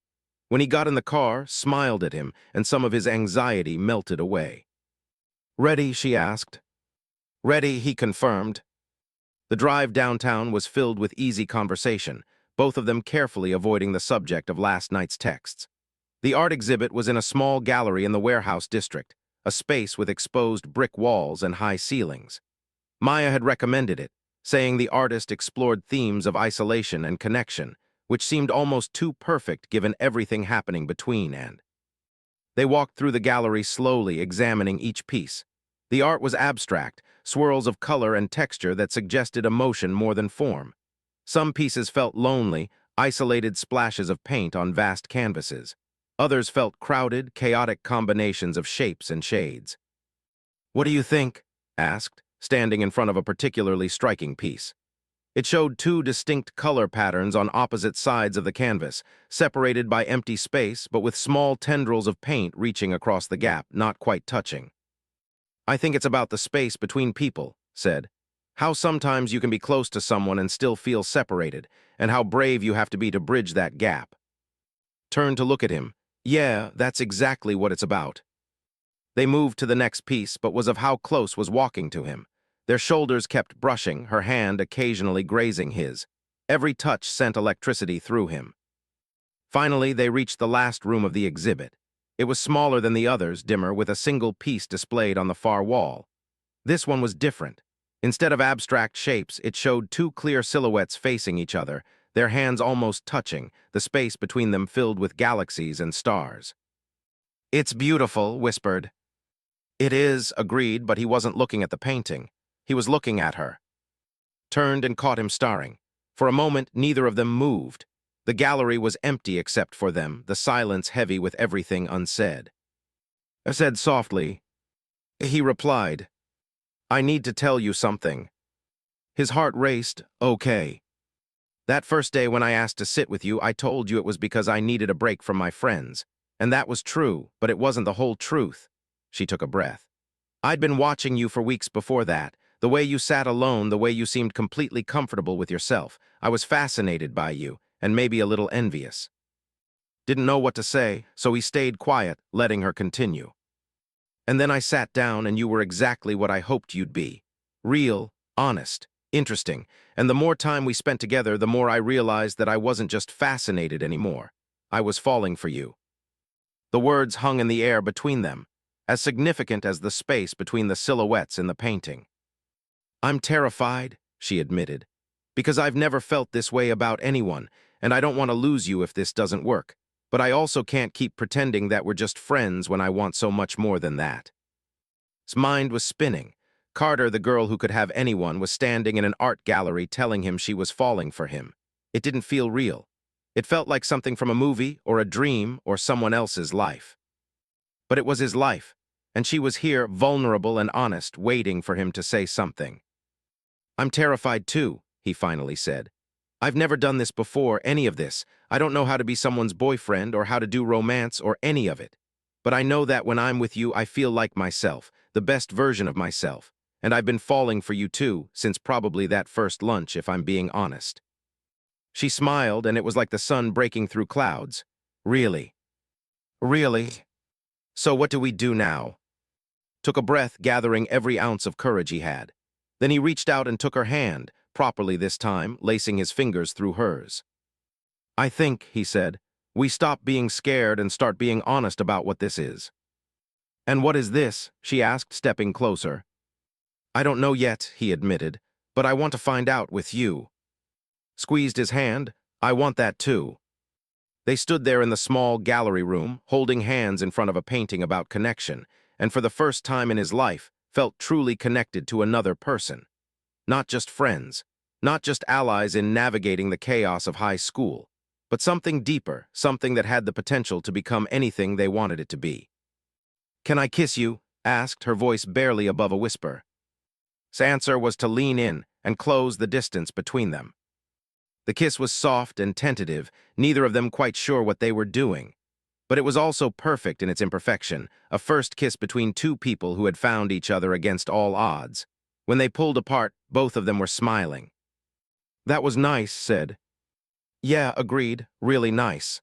When he got in the car, smiled at him, and some of his anxiety melted away. "Ready?" she asked. "Ready," he confirmed. The drive downtown was filled with easy conversation, both of them carefully avoiding the subject of last night's texts. The art exhibit was in a small gallery in the warehouse district, a space with exposed brick walls and high ceilings. Maya had recommended it, saying the artist explored themes of isolation and connection, which seemed almost too perfect given everything happening between and. They walked through the gallery slowly, examining each piece. The art was abstract, swirls of color and texture that suggested emotion more than form. Some pieces felt lonely, isolated splashes of paint on vast canvases. Others felt crowded, chaotic combinations of shapes and shades. "What do you think?" asked, standing in front of a particularly striking piece. It showed two distinct color patterns on opposite sides of the canvas, separated by empty space but with small tendrils of paint reaching across the gap, not quite touching. "I think it's about the space between people," said. "How sometimes you can be close to someone and still feel separated, and how brave you have to be to bridge that gap." Turned to look at him. "Yeah, that's exactly what it's about." They moved to the next piece, but was of how close was walking to him. Their shoulders kept brushing, her hand occasionally grazing his. Every touch sent electricity through him. Finally, they reached the last room of the exhibit. It was smaller than the others, dimmer, with a single piece displayed on the far wall. This one was different. Instead of abstract shapes, it showed two clear silhouettes facing each other, their hands almost touching, the space between them filled with galaxies and stars. "It's beautiful," whispered. "It is," agreed, but he wasn't looking at the painting. He was looking at her. Turned and caught him staring. For a moment, neither of them moved. The gallery was empty except for them, the silence heavy with everything unsaid. I said softly. He replied, "I need to tell you something." His heart raced. "Okay. That first day when I asked to sit with you, I told you it was because I needed a break from my friends. And that was true, but it wasn't the whole truth." She took a breath. "I'd been watching you for weeks before that. The way you sat alone, the way you seemed completely comfortable with yourself. I was fascinated by you, and maybe a little envious." Didn't know what to say, so he stayed quiet, letting her continue. "And then I sat down and you were exactly what I hoped you'd be. Real, honest, interesting, and the more time we spent together, the more I realized that I wasn't just fascinated anymore. I was falling for you." The words hung in the air between them, as significant as the space between the silhouettes in the painting. "I'm terrified," she admitted, "because I've never felt this way about anyone, and I don't want to lose you if this doesn't work. But I also can't keep pretending that we're just friends when I want so much more than that." His mind was spinning. Carter, the girl who could have anyone, was standing in an art gallery telling him she was falling for him. It didn't feel real. It felt like something from a movie or a dream or someone else's life. But it was his life, and she was here, vulnerable and honest, waiting for him to say something. "I'm terrified too," he finally said. "I've never done this before, any of this. I don't know how to be someone's boyfriend or how to do romance or any of it. But I know that when I'm with you, I feel like myself, the best version of myself. And I've been falling for you too, since probably that first lunch, if I'm being honest." She smiled, and it was like the sun breaking through clouds. "Really? Really? So what do we do now?" Took a breath, gathering every ounce of courage he had. Then he reached out and took her hand, properly this time, lacing his fingers through hers. "I think," he said, "we stop being scared and start being honest about what this is." "And what is this?" she asked, stepping closer. "I don't know yet," he admitted, "but I want to find out with you." Squeezed his hand. "I want that too." They stood there in the small gallery room, holding hands in front of a painting about connection, and for the first time in his life, felt truly connected to another person. Not just friends, not just allies in navigating the chaos of high school, but something deeper, something that had the potential to become anything they wanted it to be. "Can I kiss you?" asked, her voice barely above a whisper. His answer was to lean in and close the distance between them. The kiss was soft and tentative, neither of them quite sure what they were doing. But it was also perfect in its imperfection, a first kiss between two people who had found each other against all odds. When they pulled apart, both of them were smiling. That was nice, said. Yeah, agreed, really nice.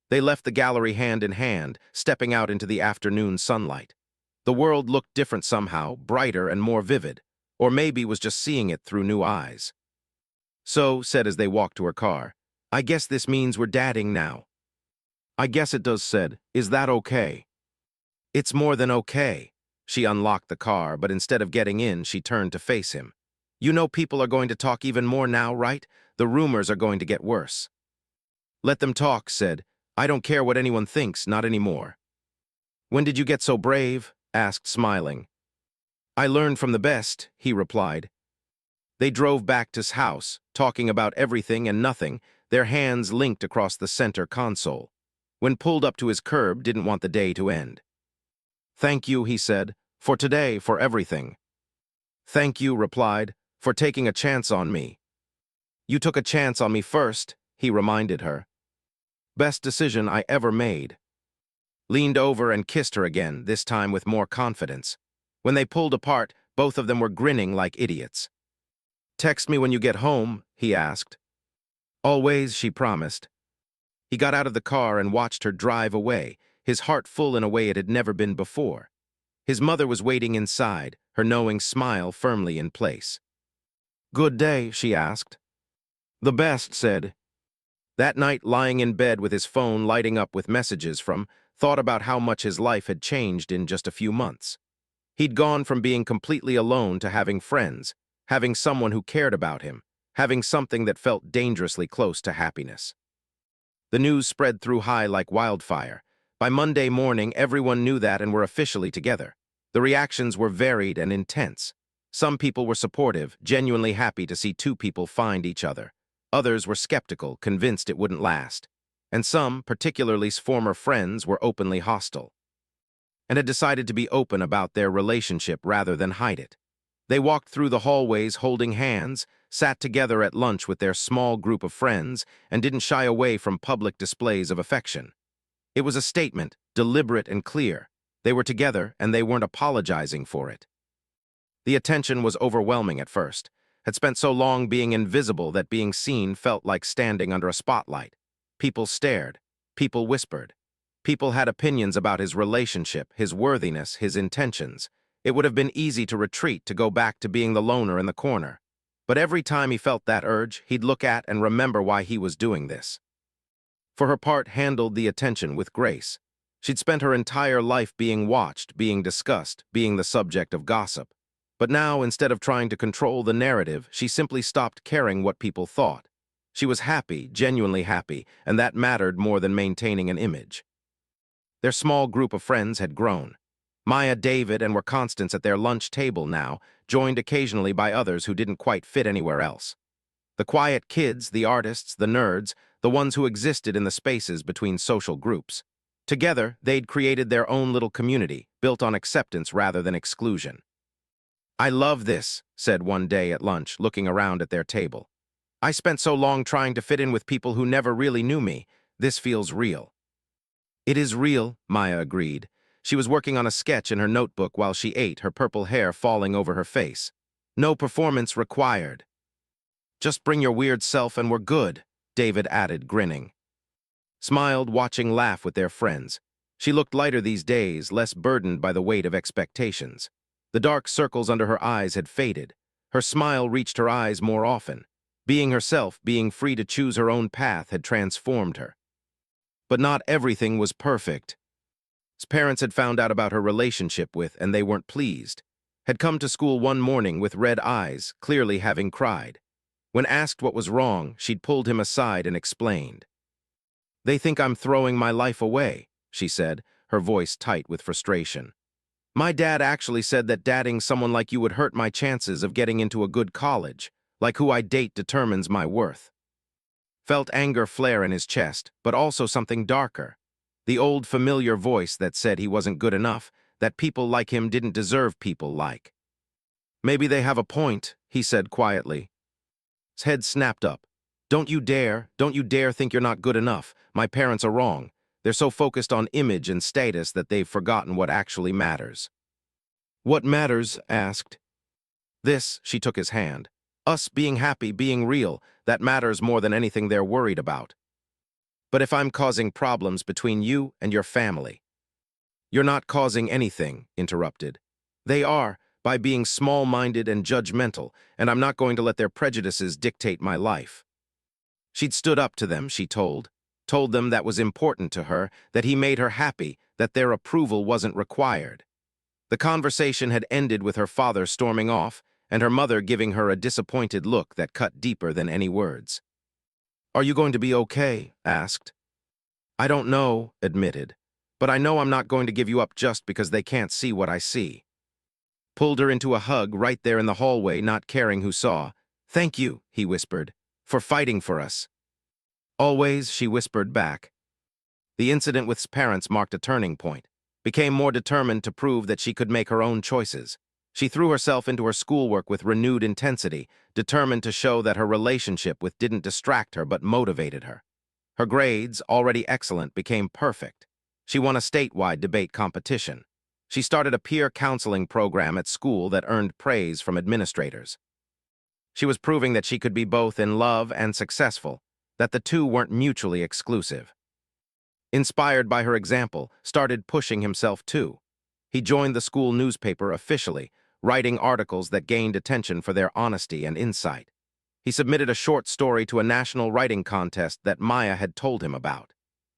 They left the gallery hand in hand, stepping out into the afternoon sunlight. The world looked different somehow, brighter and more vivid, or maybe was just seeing it through new eyes. So, said as they walked to her car, I guess this means we're dadding now. I guess it does, said. Is that okay? It's more than okay. She unlocked the car, but instead of getting in, she turned to face him. You know people are going to talk even more now, right? The rumors are going to get worse. Let them talk, said. I don't care what anyone thinks, not anymore. When did you get so brave? Asked, smiling. I learned from the best, he replied. They drove back to his house, talking about everything and nothing, their hands linked across the center console. When pulled up to his curb, didn't want the day to end. Thank you, he said, for today, for everything. Thank you, replied, for taking a chance on me. You took a chance on me first, he reminded her. Best decision I ever made. Leaned over and kissed her again, this time with more confidence. When they pulled apart, both of them were grinning like idiots. Text me when you get home, he asked. Always, she promised. He got out of the car and watched her drive away, his heart full in a way it had never been before. His mother was waiting inside, her knowing smile firmly in place. Good day, she asked. The best, said. That night, lying in bed with his phone lighting up with messages from, thought about how much his life had changed in just a few months. He'd gone from being completely alone to having friends, having someone who cared about him, having something that felt dangerously close to happiness. The news spread through high like wildfire. By Monday morning, everyone knew that and were officially together. The reactions were varied and intense. Some people were supportive, genuinely happy to see two people find each other. Others were skeptical, convinced it wouldn't last. And some, particularly former friends, were openly hostile and had decided to be open about their relationship rather than hide it. They walked through the hallways holding hands, sat together at lunch with their small group of friends, and didn't shy away from public displays of affection. It was a statement, deliberate and clear. They were together, and they weren't apologizing for it. The attention was overwhelming at first. Had spent so long being invisible that being seen felt like standing under a spotlight. People stared. People whispered. People had opinions about his relationship, his worthiness, his intentions. It would have been easy to retreat, to go back to being the loner in the corner. But every time he felt that urge, he'd look at and remember why he was doing this. For her part, handled the attention with grace. She'd spent her entire life being watched, being discussed, being the subject of gossip. But now, instead of trying to control the narrative, she simply stopped caring what people thought. She was happy, genuinely happy, and that mattered more than maintaining an image. Their small group of friends had grown. Maya, David, and were constants at their lunch table now, joined occasionally by others who didn't quite fit anywhere else. The quiet kids, the artists, the nerds, the ones who existed in the spaces between social groups. Together, they'd created their own little community, built on acceptance rather than exclusion. I love this, said one day at lunch, looking around at their table. I spent so long trying to fit in with people who never really knew me. This feels real. It is real, Maya agreed. She was working on a sketch in her notebook while she ate, her purple hair falling over her face. No performance required. Just bring your weird self and we're good, David added, grinning. Smiled, watching laugh with their friends. She looked lighter these days, less burdened by the weight of expectations. The dark circles under her eyes had faded. Her smile reached her eyes more often. Being herself, being free to choose her own path, had transformed her. But not everything was perfect. His parents had found out about her relationship with, and they weren't pleased. Had come to school one morning with red eyes, clearly having cried. When asked what was wrong, she'd pulled him aside and explained. They think I'm throwing my life away, she said, her voice tight with frustration. My dad actually said that dating someone like you would hurt my chances of getting into a good college, like who I date determines my worth. Felt anger flare in his chest, but also something darker. The old familiar voice that said he wasn't good enough, that people like him didn't deserve people like. Maybe they have a point, he said quietly. His head snapped up. Don't you dare think you're not good enough. My parents are wrong. They're so focused on image and status that they've forgotten what actually matters. What matters? Asked. This, she took his hand. Us being happy, being real, that matters more than anything they're worried about. But if I'm causing problems between you and your family, you're not causing anything, interrupted. They are, by being small-minded and judgmental, and I'm not going to let their prejudices dictate my life. She'd stood up to them, she told them that was important to her, that he made her happy, that their approval wasn't required. The conversation had ended with her father storming off, and her mother giving her a disappointed look that cut deeper than any words. "Are you going to be okay?" asked. "I don't know," admitted, "but I know I'm not going to give you up just because they can't see what I see." Pulled her into a hug right there in the hallway, not caring who saw. "Thank you," he whispered, "for fighting for us." "Always," she whispered back. The incident with his parents marked a turning point. Became more determined to prove that she could make her own choices. She threw herself into her schoolwork with renewed intensity, determined to show that her relationship with didn't distract her but motivated her. Her grades, already excellent, became perfect. She won a statewide debate competition. She started a peer counseling program at school that earned praise from administrators. She was proving that she could be both in love and successful, that the two weren't mutually exclusive. Inspired by her example, started pushing himself too. He joined the school newspaper officially, writing articles that gained attention for their honesty and insight. He submitted a short story to a national writing contest that Maya had told him about.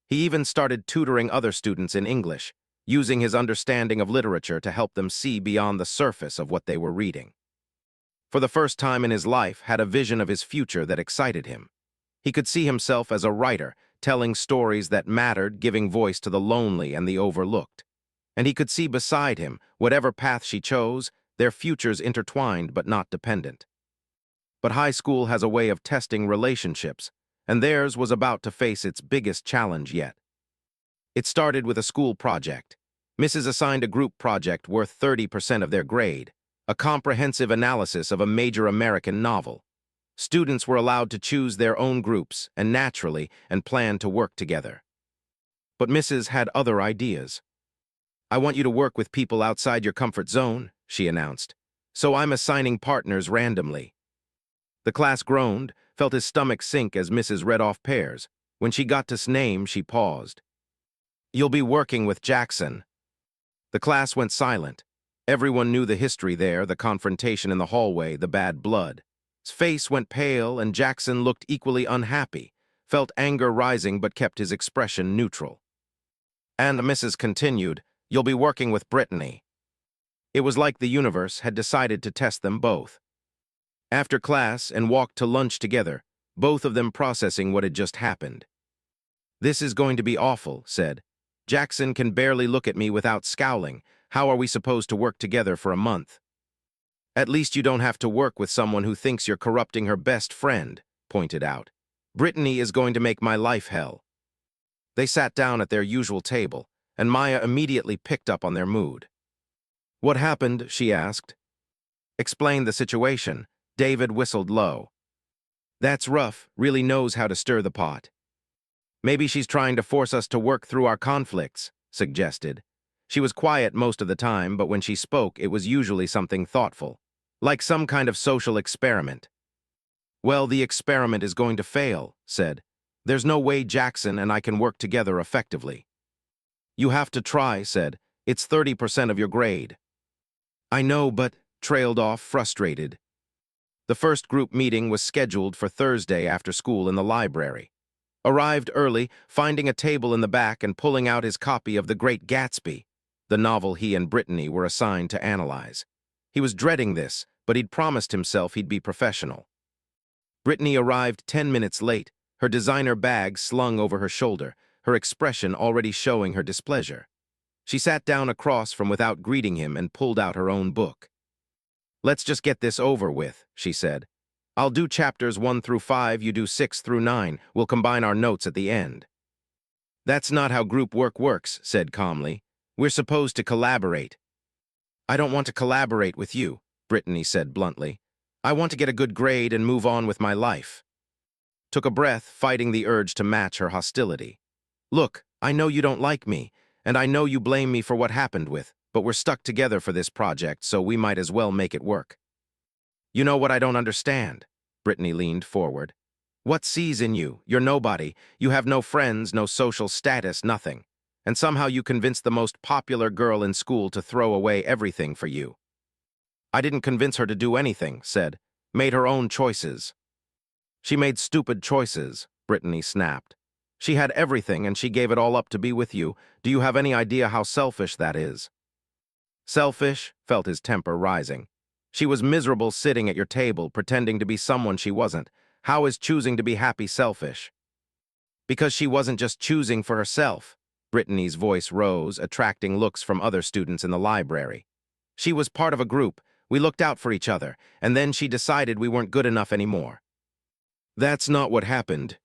He even started tutoring other students in English, using his understanding of literature to help them see beyond the surface of what they were reading. For the first time in his life, had a vision of his future that excited him. He could see himself as a writer, telling stories that mattered, giving voice to the lonely and the overlooked. And he could see beside him, whatever path she chose, their futures intertwined but not dependent. But high school has a way of testing relationships, and theirs was about to face its biggest challenge yet. It started with a school project. Mrs. assigned a group project worth 30% of their grade, a comprehensive analysis of a major American novel. Students were allowed to choose their own groups, and naturally, and plan to work together. But Mrs. had other ideas. "I want you to work with people outside your comfort zone," she announced. "So I'm assigning partners randomly." The class groaned, felt his stomach sink as Mrs. read off pairs. When she got to his name, she paused. "You'll be working with Jackson." The class went silent. Everyone knew the history there, the confrontation in the hallway, the bad blood. His face went pale, and Jackson looked equally unhappy, felt anger rising but kept his expression neutral. And Mrs. continued, "You'll be working with Brittany." It was like the universe had decided to test them both. After class and walked to lunch together, both of them processing what had just happened. "This is going to be awful," said. "Jackson can barely look at me without scowling. How are we supposed to work together for a month?" "At least you don't have to work with someone who thinks you're corrupting her best friend," pointed out. "Brittany is going to make my life hell." They sat down at their usual table, and Maya immediately picked up on their mood. "What happened?" she asked. Explained the situation. David whistled low. "That's rough, really knows how to stir the pot." "Maybe she's trying to force us to work through our conflicts," suggested. She was quiet most of the time, but when she spoke, it was usually something thoughtful, like some kind of social experiment. "Well, the experiment is going to fail," said. "There's no way Jackson and I can work together effectively." "You have to try," said. "It's 30% of your grade." "I know, but," trailed off, frustrated. The first group meeting was scheduled for Thursday after school in the library. Arrived early, finding a table in the back and pulling out his copy of The Great Gatsby, the novel he and Brittany were assigned to analyze. He was dreading this, but he'd promised himself he'd be professional. Brittany arrived 10 minutes late, her designer bag slung over her shoulder, her expression already showing her displeasure. She sat down across from without greeting him and pulled out her own book. "Let's just get this over with," she said. "I'll do chapters 1 through 5, you do 6 through 9. We'll combine our notes at the end." "That's not how group work works," said calmly. "We're supposed to collaborate." "I don't want to collaborate with you," Brittany said bluntly. "I want to get a good grade and move on with my life." Took a breath, fighting the urge to match her hostility. "Look, I know you don't like me, and I know you blame me for what happened with, but we're stuck together for this project, so we might as well make it work." You know what I don't understand? Brittany leaned forward. What sees in you? You're nobody. You have no friends, no social status, nothing. And somehow you convinced the most popular girl in school to throw away everything for you. I didn't convince her to do anything, said. Made her own choices. She made stupid choices, Brittany snapped. She had everything and she gave it all up to be with you. Do you have any idea how selfish that is? Selfish, felt his temper rising. She was miserable sitting at your table, pretending to be someone she wasn't. How is choosing to be happy selfish? Because she wasn't just choosing for herself. Brittany's voice rose, attracting looks from other students in the library. She was part of a group. We looked out for each other, and then she decided we weren't good enough anymore. That's not what happened.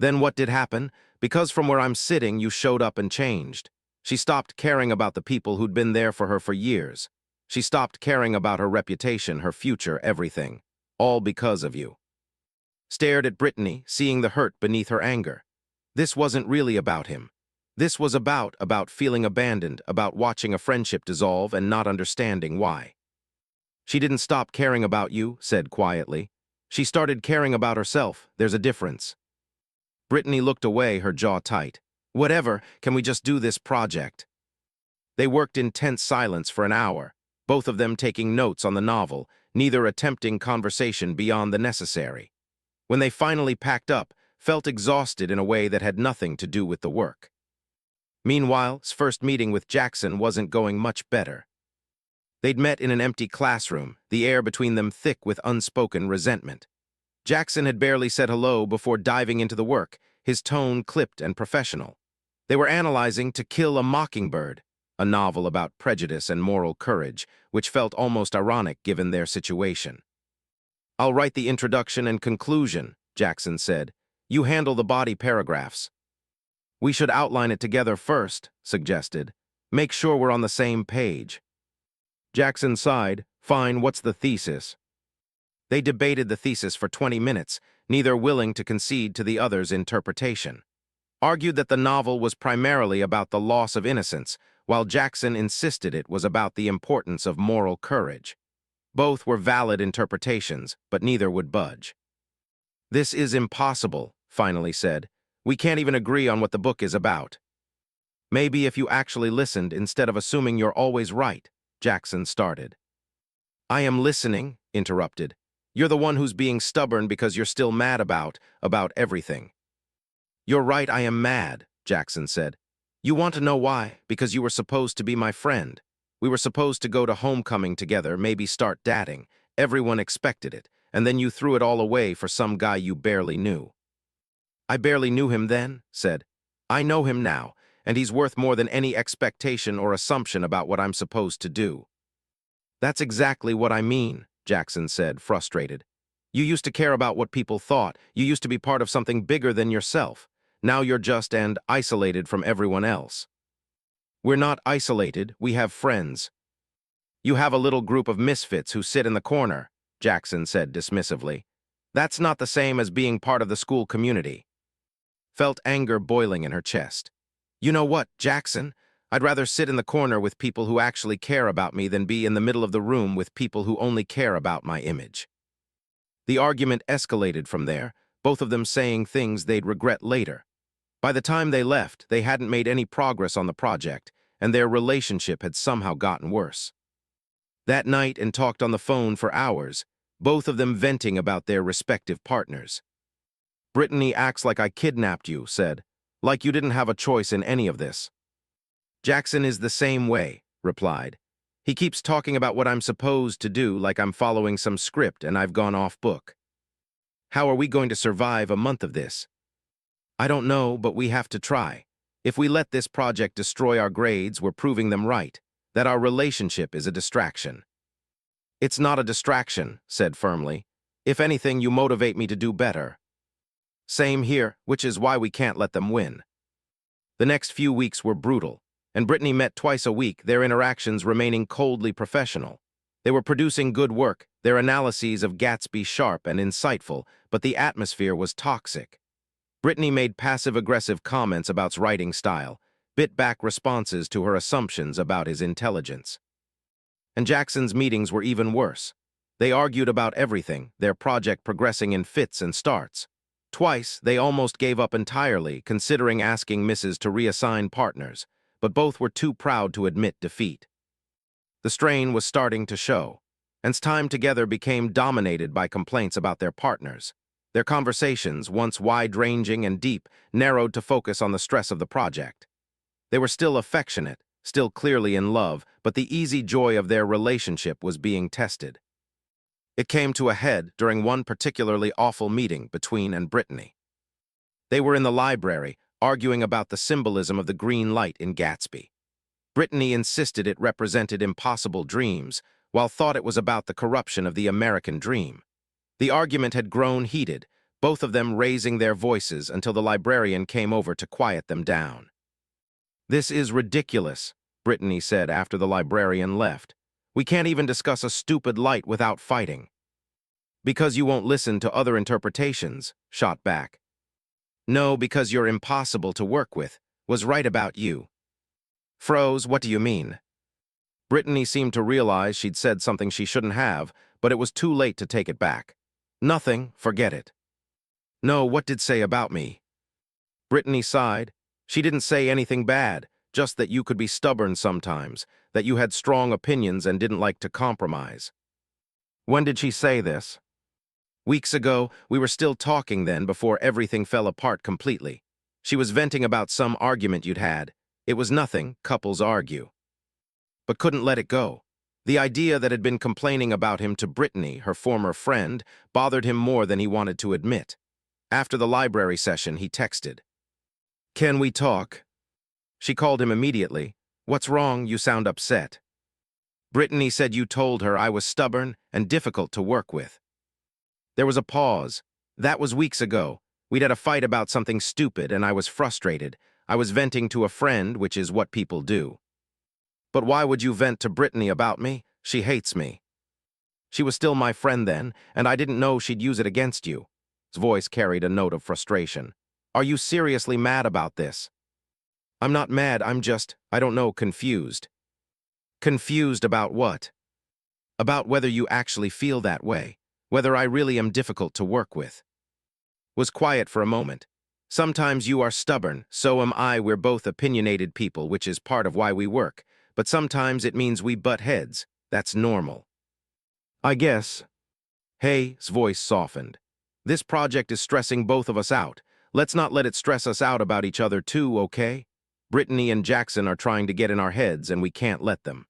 Then what did happen? Because from where I'm sitting, you showed up and changed. She stopped caring about the people who'd been there for her for years. She stopped caring about her reputation, her future, everything. All because of you. Stared at Brittany, seeing the hurt beneath her anger. This wasn't really about him. This was about feeling abandoned, about watching a friendship dissolve and not understanding why. She didn't stop caring about you, said quietly. She started caring about herself. There's a difference. Brittany looked away, her jaw tight. Whatever, can we just do this project? They worked in tense silence for an hour, both of them taking notes on the novel, neither attempting conversation beyond the necessary. When they finally packed up, felt exhausted in a way that had nothing to do with the work. Meanwhile, his first meeting with Jackson wasn't going much better. They'd met in an empty classroom, the air between them thick with unspoken resentment. Jackson had barely said hello before diving into the work, his tone clipped and professional. They were analyzing To Kill a Mockingbird, a novel about prejudice and moral courage, which felt almost ironic given their situation. I'll write the introduction and conclusion, Jackson said. You handle the body paragraphs. We should outline it together first, suggested. Make sure we're on the same page. Jackson sighed. Fine, what's the thesis? They debated the thesis for 20 minutes, neither willing to concede to the other's interpretation. Argued that the novel was primarily about the loss of innocence, while Jackson insisted it was about the importance of moral courage. Both were valid interpretations, but neither would budge. This is impossible, finally said. We can't even agree on what the book is about. Maybe if you actually listened instead of assuming you're always right, Jackson started. I am listening, interrupted. You're the one who's being stubborn because you're still mad about everything. You're right, I am mad, Jackson said. You want to know why? Because you were supposed to be my friend. We were supposed to go to homecoming together, maybe start dating. Everyone expected it, and then you threw it all away for some guy you barely knew. I barely knew him then, said. I know him now, and he's worth more than any expectation or assumption about what I'm supposed to do. That's exactly what I mean, Jackson said, frustrated. You used to care about what people thought. You used to be part of something bigger than yourself. Now you're just and isolated from everyone else. We're not isolated, we have friends. You have a little group of misfits who sit in the corner, Jackson said dismissively. That's not the same as being part of the school community. Felt anger boiling in her chest. You know what, Jackson? I'd rather sit in the corner with people who actually care about me than be in the middle of the room with people who only care about my image. The argument escalated from there, both of them saying things they'd regret later. By the time they left, they hadn't made any progress on the project, and their relationship had somehow gotten worse. That night and talked on the phone for hours, both of them venting about their respective partners. Brittany acts like I kidnapped you, said, like you didn't have a choice in any of this. Jackson is the same way, replied. He keeps talking about what I'm supposed to do like I'm following some script and I've gone off book. How are we going to survive a month of this? I don't know, but we have to try. If we let this project destroy our grades, we're proving them right, that our relationship is a distraction. It's not a distraction, said firmly. If anything, you motivate me to do better. Same here, which is why we can't let them win. The next few weeks were brutal, and Brittany met twice a week, their interactions remaining coldly professional. They were producing good work, their analyses of Gatsby sharp and insightful, but the atmosphere was toxic. Brittany made passive-aggressive comments about his writing style, bit back responses to her assumptions about his intelligence. And Jackson's meetings were even worse. They argued about everything, their project progressing in fits and starts. Twice, they almost gave up entirely, considering asking Mrs. to reassign partners, but both were too proud to admit defeat. The strain was starting to show, and time together became dominated by complaints about their partners. Their conversations, once wide-ranging and deep, narrowed to focus on the stress of the project. They were still affectionate, still clearly in love, but the easy joy of their relationship was being tested. It came to a head during one particularly awful meeting between and Brittany. They were in the library, arguing about the symbolism of the green light in Gatsby. Brittany insisted it represented impossible dreams, while thought it was about the corruption of the American dream. The argument had grown heated, both of them raising their voices until the librarian came over to quiet them down. "This is ridiculous," Brittany said after the librarian left. "We can't even discuss a stupid light without fighting." "Because you won't listen to other interpretations," shot back. "No, because you're impossible to work with. Was right about you." "Froze, what do you mean?" Brittany seemed to realize she'd said something she shouldn't have, but it was too late to take it back. "Nothing, forget it." "No, what did say about me?" Brittany sighed. "She didn't say anything bad, just that you could be stubborn sometimes, that you had strong opinions and didn't like to compromise." "When did she say this?" "Weeks ago. We were still talking then before everything fell apart completely. She was venting about some argument you'd had. It was nothing, couples argue. But couldn't let it go. The idea that had been complaining about him to Brittany, her former friend, bothered him more than he wanted to admit. After the library session, he texted, "Can we talk?" She called him immediately. "What's wrong? You sound upset." "Brittany said you told her I was stubborn and difficult to work with." There was a pause. "That was weeks ago. We'd had a fight about something stupid and I was frustrated. I was venting to a friend, which is what people do." "But why would you vent to Brittany about me? She hates me." "She was still my friend then, and I didn't know she'd use it against you." His voice carried a note of frustration. "Are you seriously mad about this?" "I'm not mad, I'm just, I don't know, confused." "Confused about what?" "About whether you actually feel that way, whether I really am difficult to work with." Was quiet for a moment. "Sometimes you are stubborn, so am I. We're both opinionated people, which is part of why we work. But sometimes it means we butt heads. That's normal." "I guess." Hay's voice softened. "This project is stressing both of us out. Let's not let it stress us out about each other too, okay? Brittany and Jackson are trying to get in our heads, and we can't let them."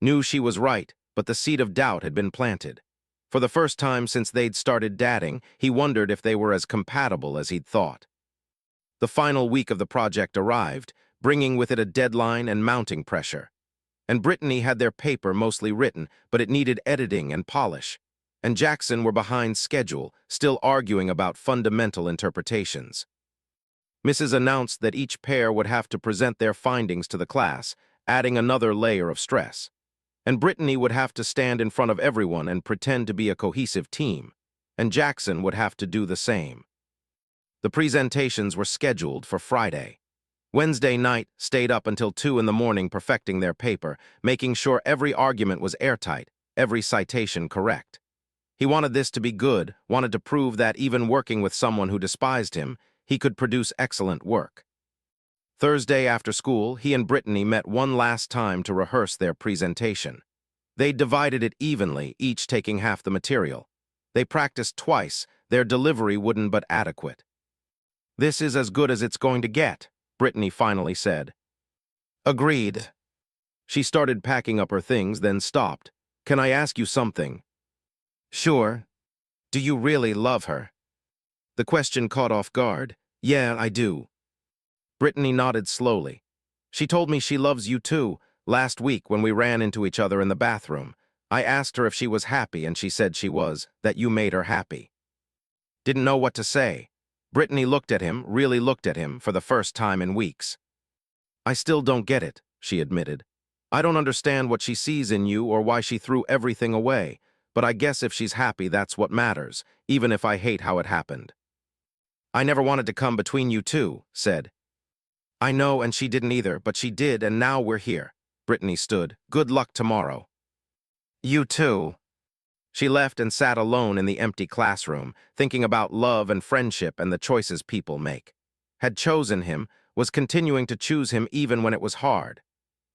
Knew she was right, but the seed of doubt had been planted. For the first time since they'd started dating, he wondered if they were as compatible as he'd thought. The final week of the project arrived, bringing with it a deadline and mounting pressure. And Brittany had their paper mostly written, but it needed editing and polish. And Jackson were behind schedule, still arguing about fundamental interpretations. Mrs. announced that each pair would have to present their findings to the class, adding another layer of stress. And Brittany would have to stand in front of everyone and pretend to be a cohesive team, and Jackson would have to do the same. The presentations were scheduled for Friday. Wednesday night stayed up until 2 in the morning perfecting their paper, making sure every argument was airtight, every citation correct. He wanted this to be good, wanted to prove that even working with someone who despised him, he could produce excellent work. Thursday after school, he and Brittany met one last time to rehearse their presentation. They divided it evenly, each taking half the material. They practiced twice, their delivery wouldn't but adequate. "This is as good as it's going to get," Brittany finally said. "Agreed." She started packing up her things, then stopped. "Can I ask you something?" "Sure." "Do you really love her?" The question caught off guard. "Yeah, I do." Brittany nodded slowly. "She told me she loves you too, last week when we ran into each other in the bathroom. I asked her if she was happy and she said she was, that you made her happy." Didn't know what to say. Brittany looked at him, really looked at him, for the first time in weeks. "I still don't get it," she admitted. "I don't understand what she sees in you or why she threw everything away, but I guess if she's happy, that's what matters, even if I hate how it happened." "I never wanted to come between you two," said. "I know, and she didn't either, but she did, and now we're here." Brittany stood. "Good luck tomorrow." "You too." She left and sat alone in the empty classroom, thinking about love and friendship and the choices people make. Had chosen him, was continuing to choose him even when it was hard.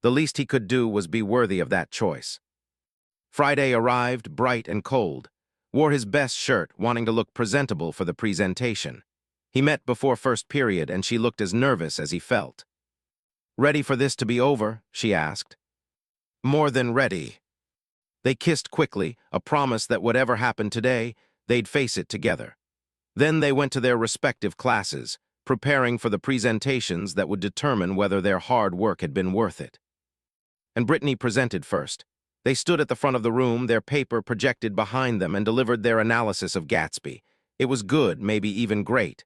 The least he could do was be worthy of that choice. Friday arrived, bright and cold. Wore his best shirt, wanting to look presentable for the presentation. He met before first period, and she looked as nervous as he felt. "Ready for this to be over?" she asked. "More than ready." They kissed quickly, a promise that whatever happened today, they'd face it together. Then they went to their respective classes, preparing for the presentations that would determine whether their hard work had been worth it. And Brittany presented first. They stood at the front of the room, their paper projected behind them, and delivered their analysis of Gatsby. It was good, maybe even great.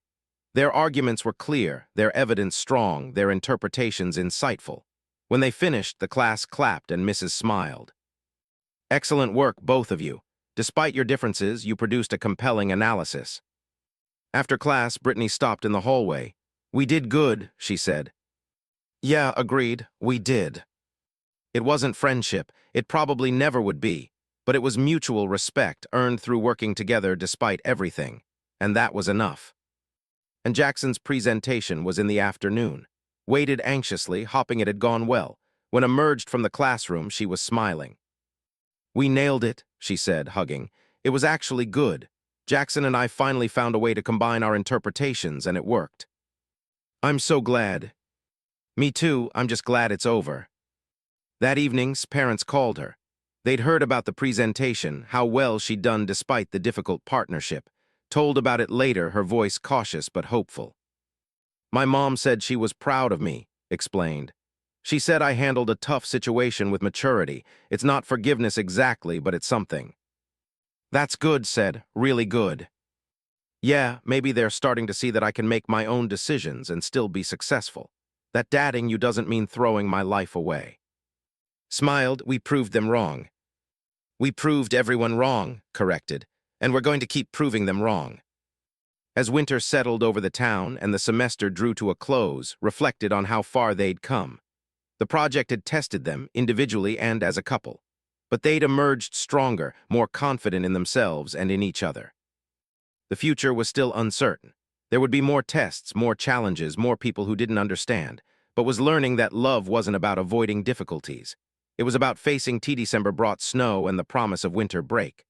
Their arguments were clear, their evidence strong, their interpretations insightful. When they finished, the class clapped and Mrs. smiled. "Excellent work, both of you. Despite your differences, you produced a compelling analysis." After class, Brittany stopped in the hallway. "We did good," she said. "Yeah, agreed, we did." It wasn't friendship, it probably never would be, but it was mutual respect earned through working together despite everything, and that was enough. And Jackson's presentation was in the afternoon. Waited anxiously, hoping it had gone well. When emerged from the classroom, she was smiling. "We nailed it," she said, hugging. "It was actually good. Jackson and I finally found a way to combine our interpretations, and it worked." "I'm so glad." "Me too, I'm just glad it's over." That evening's parents called her. They'd heard about the presentation, how well she'd done despite the difficult partnership. Told about it later, her voice cautious but hopeful. "My mom said she was proud of me," explained. "She said I handled a tough situation with maturity. It's not forgiveness exactly, but it's something." "That's good," said, "really good." "Yeah, maybe they're starting to see that I can make my own decisions and still be successful. That dadding you doesn't mean throwing my life away." Smiled, "We proved them wrong." "We proved everyone wrong," corrected, "and we're going to keep proving them wrong." As winter settled over the town and the semester drew to a close, reflected on how far they'd come. The project had tested them, individually and as a couple. But they'd emerged stronger, more confident in themselves and in each other. The future was still uncertain. There would be more tests, more challenges, more people who didn't understand, but was learning that love wasn't about avoiding difficulties. It was about facing December brought snow and the promise of winter break.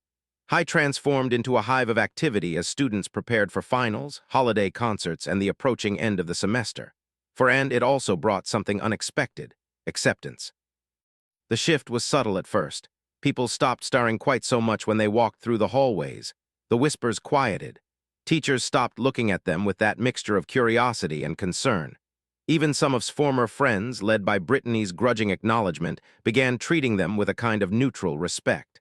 High transformed into a hive of activity as students prepared for finals, holiday concerts, and the approaching end of the semester. And it also brought something unexpected: acceptance. The shift was subtle at first. People stopped staring quite so much when they walked through the hallways. The whispers quieted. Teachers stopped looking at them with that mixture of curiosity and concern. Even some of former friends, led by Brittany's grudging acknowledgement, began treating them with a kind of neutral respect.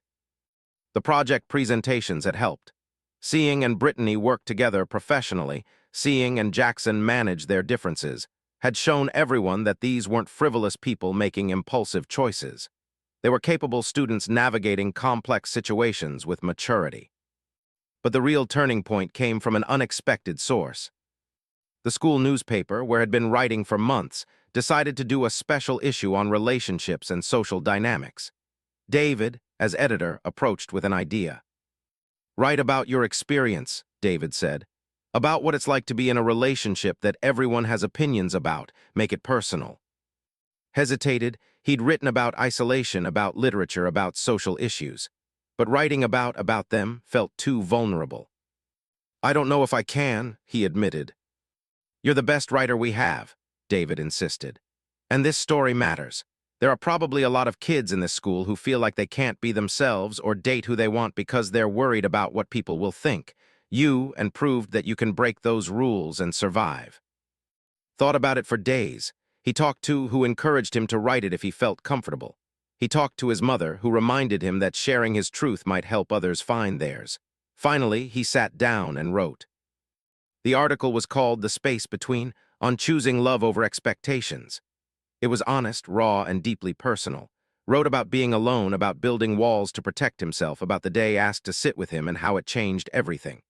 The project presentations had helped. Seeing and Brittany work together professionally, seeing and Jackson manage their differences, had shown everyone that these weren't frivolous people making impulsive choices. They were capable students navigating complex situations with maturity. But the real turning point came from an unexpected source. The school newspaper, where had been writing for months, decided to do a special issue on relationships and social dynamics. David, as editor, approached with an idea. "Write about your experience," David said. "About what it's like to be in a relationship that everyone has opinions about, make it personal." Hesitated, he'd written about isolation, about literature, about social issues. But writing about them felt too vulnerable. "I don't know if I can," he admitted. "You're the best writer we have," David insisted. "And this story matters. There are probably a lot of kids in this school who feel like they can't be themselves or date who they want because they're worried about what people will think. You and proved that you can break those rules and survive." Thought about it for days. He talked to who encouraged him to write it if he felt comfortable. He talked to his mother, who reminded him that sharing his truth might help others find theirs. Finally, he sat down and wrote. The article was called "The Space Between," on choosing love over expectations. It was honest, raw, and deeply personal. Wrote about being alone, about building walls to protect himself, about the day asked to sit with him and how it changed everything.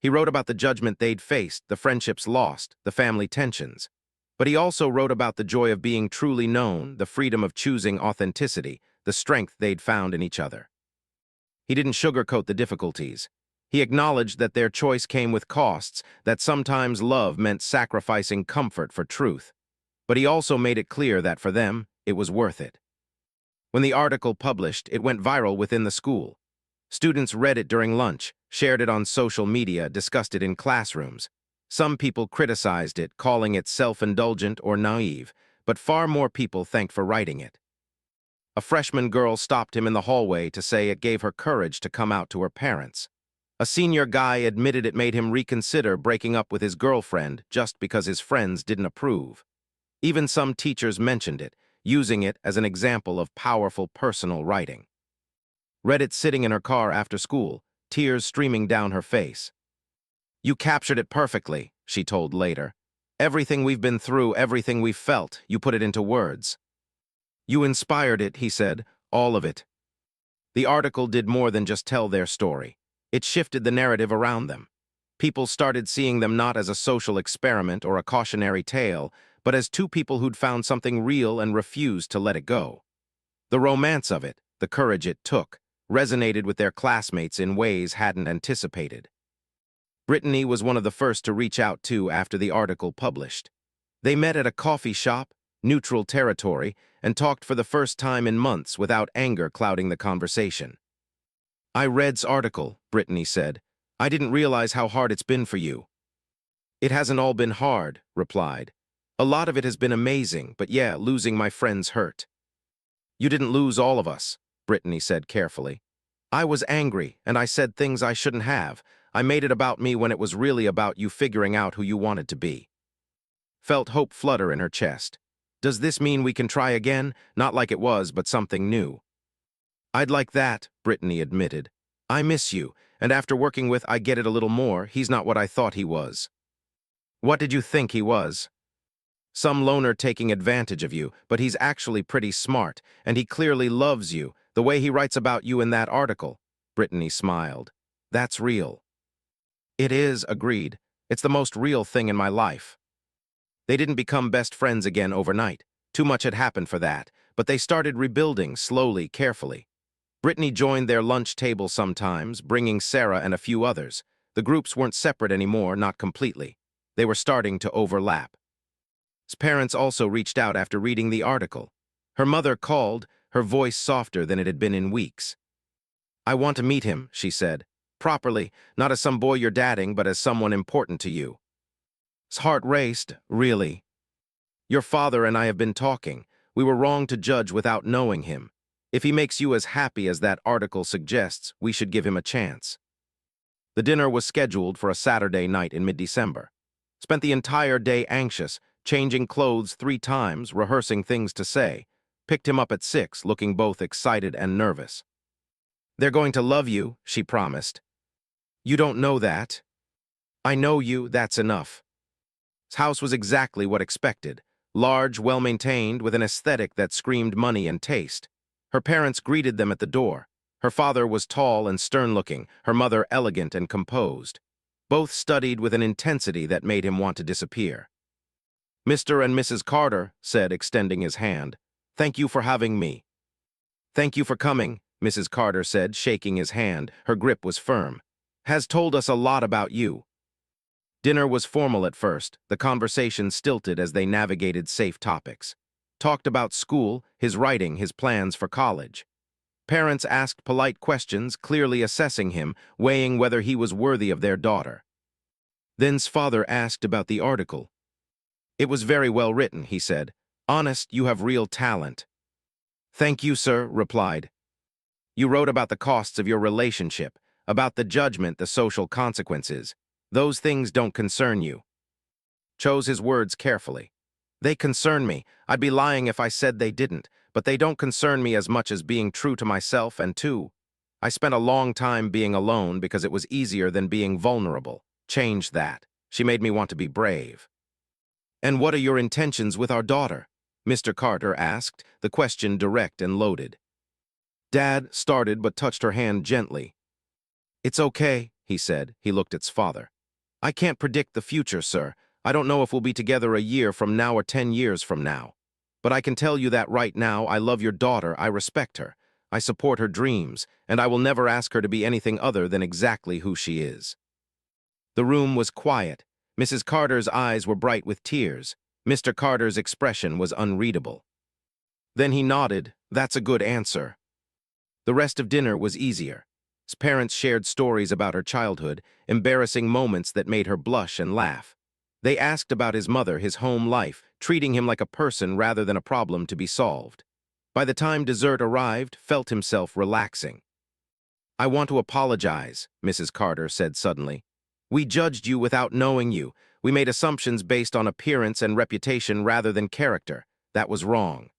He wrote about the judgment they'd faced, the friendships lost, the family tensions. But he also wrote about the joy of being truly known, the freedom of choosing authenticity, the strength they'd found in each other. He didn't sugarcoat the difficulties. He acknowledged that their choice came with costs, that sometimes love meant sacrificing comfort for truth. But he also made it clear that for them, it was worth it. When the article published, it went viral within the school. Students read it during lunch, shared it on social media, discussed it in classrooms. Some people criticized it, calling it self-indulgent or naive, but far more people thanked for writing it. A freshman girl stopped him in the hallway to say it gave her courage to come out to her parents. A senior guy admitted it made him reconsider breaking up with his girlfriend just because his friends didn't approve. Even some teachers mentioned it, using it as an example of powerful personal writing. Read it sitting in her car after school, tears streaming down her face. "You captured it perfectly," she told later. "Everything we've been through, everything we've felt, you put it into words." "You inspired it," he said, "all of it." The article did more than just tell their story. It shifted the narrative around them. People started seeing them not as a social experiment or a cautionary tale, but as two people who'd found something real and refused to let it go. The romance of it, the courage it took, resonated with their classmates in ways hadn't anticipated. Brittany was one of the first to reach out to after the article published. They met at a coffee shop, neutral territory, and talked for the first time in months without anger clouding the conversation. "I read's article," Brittany said. "I didn't realize how hard it's been for you." "It hasn't all been hard," replied. "A lot of it has been amazing, but yeah, losing my friends hurt." "You didn't lose all of us," Brittany said carefully. "I was angry, and I said things I shouldn't have. I made it about me when it was really about you figuring out who you wanted to be." Felt hope flutter in her chest. "Does this mean we can try again? Not like it was, but something new." "I'd like that," Brittany admitted. "I miss you, and after working with I get it a little more, he's not what I thought he was." "What did you think he was?" "Some loner taking advantage of you, but he's actually pretty smart, and he clearly loves you, the way he writes about you in that article." Brittany smiled. "That's real." "It is," agreed. "It's the most real thing in my life." They didn't become best friends again overnight. Too much had happened for that, but they started rebuilding slowly, carefully. Brittany joined their lunch table sometimes, bringing Sarah and a few others. The groups weren't separate anymore, not completely. They were starting to overlap. His parents also reached out after reading the article. Her mother called, her voice softer than it had been in weeks. "I want to meet him," she said. "Properly, not as some boy you're dating, but as someone important to you." His heart raced. "Really?" "Your father and I have been talking. We were wrong to judge without knowing him. If he makes you as happy as that article suggests, we should give him a chance." The dinner was scheduled for a Saturday night in mid-December. Spent the entire day anxious, changing clothes 3 times, rehearsing things to say. Picked him up at 6, looking both excited and nervous. "They're going to love you," she promised. "You don't know that." "I know you, that's enough." His house was exactly what expected. Large, well-maintained, with an aesthetic that screamed money and taste. Her parents greeted them at the door. Her father was tall and stern-looking, her mother elegant and composed. Both studied with an intensity that made him want to disappear. "Mr. and Mrs. Carter," said, extending his hand. "Thank you for having me." "Thank you for coming," Mrs. Carter said, shaking his hand. Her grip was firm. "Has told us a lot about you." Dinner was formal at first, the conversation stilted as they navigated safe topics. Talked about school, his writing, his plans for college. Parents asked polite questions, clearly assessing him, weighing whether he was worthy of their daughter. Then's father asked about the article. "It was very well written," he said. "Honest, you have real talent." "Thank you, sir," replied. "You wrote about the costs of your relationship, about the judgment, the social consequences. Those things don't concern you." Chose his words carefully. "They concern me. I'd be lying if I said they didn't, but they don't concern me as much as being true to myself and I spent a long time being alone because it was easier than being vulnerable. Change that. She made me want to be brave." "And what are your intentions with our daughter?" Mr. Carter asked, the question direct and loaded. Dad started but touched her hand gently. "It's okay," he said. He looked at his father. "I can't predict the future, sir. I don't know if we'll be together a year from now or 10 years from now. But I can tell you that right now I love your daughter, I respect her. I support her dreams, and I will never ask her to be anything other than exactly who she is." The room was quiet. Mrs. Carter's eyes were bright with tears. Mr. Carter's expression was unreadable. Then he nodded. "That's a good answer." The rest of dinner was easier. His parents shared stories about her childhood, embarrassing moments that made her blush and laugh. They asked about his mother, his home life, treating him like a person rather than a problem to be solved. By the time dessert arrived, felt himself relaxing. "I want to apologize," Mrs. Carter said suddenly. "We judged you without knowing you. We made assumptions based on appearance and reputation rather than character. That was wrong."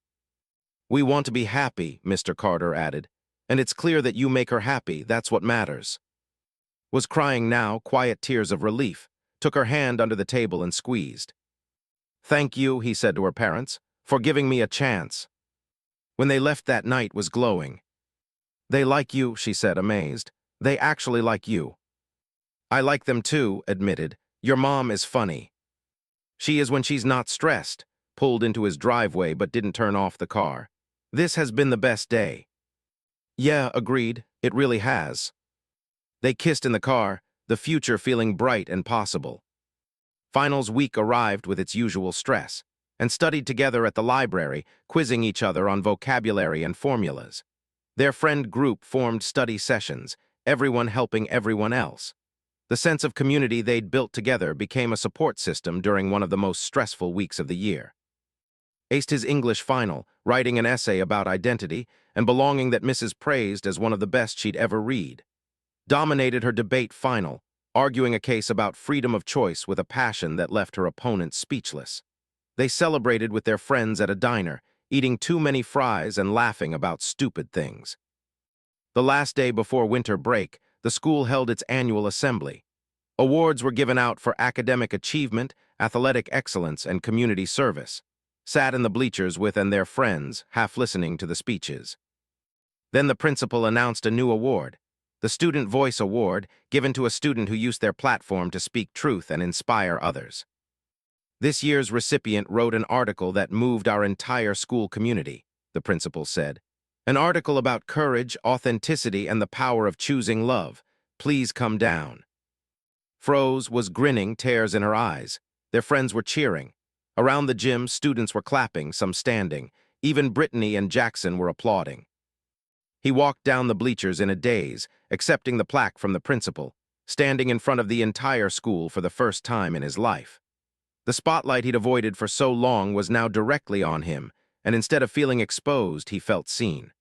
"We want to be happy," Mr. Carter added. "And it's clear that you make her happy. That's what matters." Was crying now, quiet tears of relief, took her hand under the table and squeezed. "Thank you," he said to her parents, "for giving me a chance." When they left that night was glowing. "They like you," she said, amazed. "They actually like you." "I like them too," admitted. "Your mom is funny." "She is when she's not stressed," pulled into his driveway but didn't turn off the car. "This has been the best day." "Yeah," agreed. "It really has." They kissed in the car, the future feeling bright and possible. Finals week arrived with its usual stress, and studied together at the library, quizzing each other on vocabulary and formulas. Their friend group formed study sessions, everyone helping everyone else. The sense of community they'd built together became a support system during one of the most stressful weeks of the year. Aced his English final, writing an essay about identity and belonging that Mrs. praised as one of the best she'd ever read. Dominated her debate final, arguing a case about freedom of choice with a passion that left her opponent speechless. They celebrated with their friends at a diner, eating too many fries and laughing about stupid things. The last day before winter break, the school held its annual assembly. Awards were given out for academic achievement, athletic excellence, and community service. Sat in the bleachers with and their friends, half listening to the speeches. Then the principal announced a new award, the Student Voice Award, given to a student who used their platform to speak truth and inspire others. "This year's recipient wrote an article that moved our entire school community," the principal said. "An article about courage, authenticity, and the power of choosing love. Please come down." Froze was grinning, tears in her eyes. Their friends were cheering. Around the gym, students were clapping, some standing. Even Brittany and Jackson were applauding. He walked down the bleachers in a daze, accepting the plaque from the principal, standing in front of the entire school for the first time in his life. The spotlight he'd avoided for so long was now directly on him, and instead of feeling exposed, he felt seen.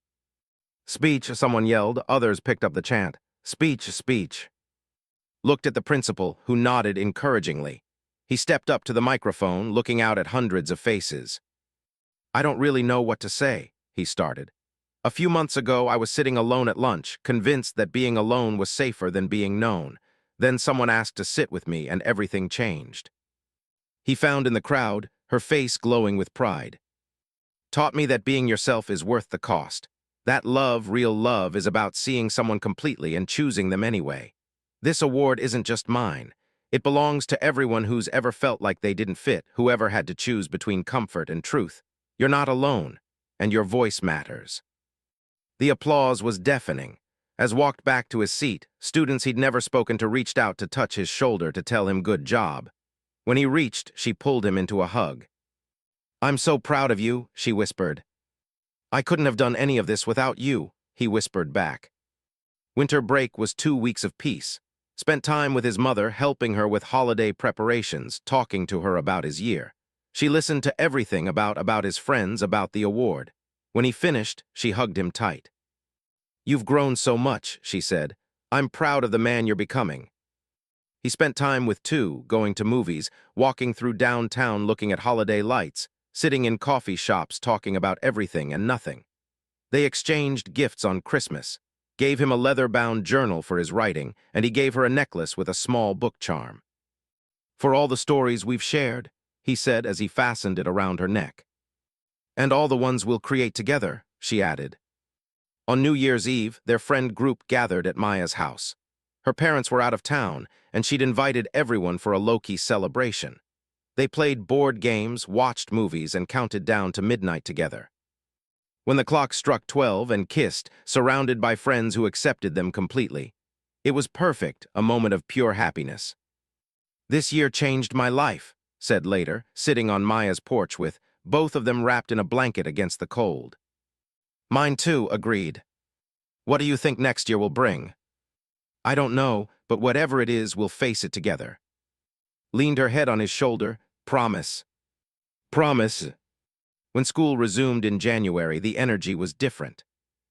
"Speech," someone yelled. Others picked up the chant. "Speech, speech." Looked at the principal, who nodded encouragingly. He stepped up to the microphone, looking out at hundreds of faces. "I don't really know what to say," he started. "A few months ago, I was sitting alone at lunch, convinced that being alone was safer than being known. Then someone asked to sit with me, and everything changed." He found in the crowd, her face glowing with pride. "Taught me that being yourself is worth the cost. That love, real love, is about seeing someone completely and choosing them anyway. This award isn't just mine. It belongs to everyone who's ever felt like they didn't fit, whoever had to choose between comfort and truth. You're not alone, and your voice matters." The applause was deafening. As walked back to his seat, students he'd never spoken to reached out to touch his shoulder to tell him good job. When he reached, she pulled him into a hug. "I'm so proud of you," she whispered. "I couldn't have done any of this without you," he whispered back. Winter break was 2 weeks of peace. Spent time with his mother, helping her with holiday preparations, talking to her about his year. She listened to everything about his friends, about the award. When he finished, she hugged him tight. "You've grown so much," she said. "I'm proud of the man you're becoming." He spent time with two, going to movies, walking through downtown looking at holiday lights, sitting in coffee shops talking about everything and nothing. They exchanged gifts on Christmas, gave him a leather-bound journal for his writing, and he gave her a necklace with a small book charm. "For all the stories we've shared," he said as he fastened it around her neck. "And all the ones we'll create together," she added. On New Year's Eve, their friend group gathered at Maya's house. Her parents were out of town, and she'd invited everyone for a low-key celebration. They played board games, watched movies, and counted down to midnight together. When the clock struck 12 and kissed, surrounded by friends who accepted them completely. It was perfect, a moment of pure happiness. "This year changed my life," said later, sitting on Maya's porch with both of them wrapped in a blanket against the cold. "Mine too," agreed. "What do you think next year will bring?" "I don't know, but whatever it is, we'll face it together." Leaned her head on his shoulder. "Promise." "Promise." When school resumed in January, the energy was different.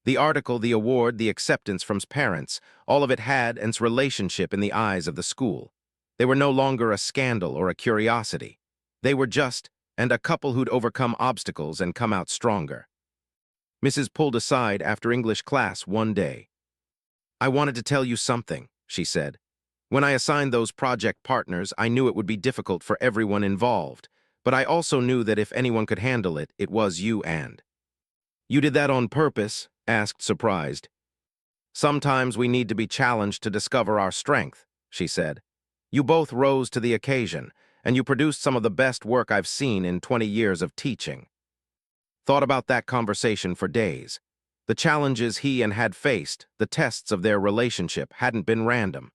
The article, the award, the acceptance from parents, all of it had its relationship in the eyes of the school. They were no longer a scandal or a curiosity. They were just, and a couple who'd overcome obstacles and come out stronger. Mrs. pulled aside after English class one day. "I wanted to tell you something," she said. "When I assigned those project partners, I knew it would be difficult for everyone involved, but I also knew that if anyone could handle it, it was you and." "You did that on purpose?" asked, surprised. "Sometimes we need to be challenged to discover our strength," she said. "You both rose to the occasion, and you produced some of the best work I've seen in 20 years of teaching." Thought about that conversation for days. The challenges he and had faced, the tests of their relationship, hadn't been random.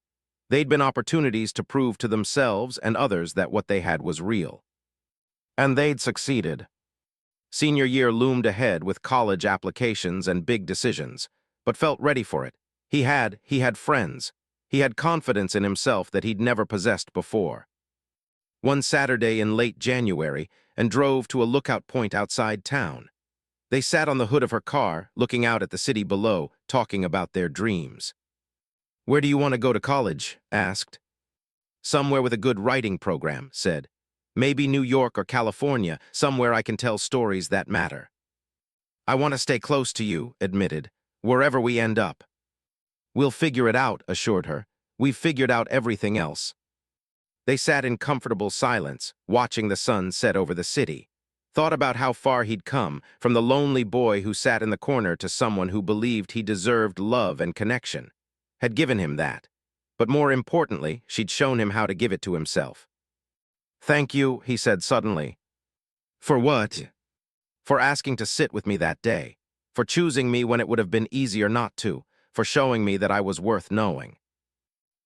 They'd been opportunities to prove to themselves and others that what they had was real. And they'd succeeded. Senior year loomed ahead with college applications and big decisions, but felt ready for it. He had friends. He had confidence in himself that he'd never possessed before. One Saturday in late January, and drove to a lookout point outside town. They sat on the hood of her car, looking out at the city below, talking about their dreams. "Where do you want to go to college?" asked. "Somewhere with a good writing program," said. "Maybe New York or California, somewhere I can tell stories that matter." "I want to stay close to you," admitted, "wherever we end up." "We'll figure it out," assured her. "We've figured out everything else." They sat in comfortable silence, watching the sun set over the city. Thought about how far he'd come, from the lonely boy who sat in the corner to someone who believed he deserved love and connection. Had given him that. But more importantly, she'd shown him how to give it to himself. "Thank you," he said suddenly. "For what?" "For asking to sit with me that day. For choosing me when it would have been easier not to. For showing me that I was worth knowing."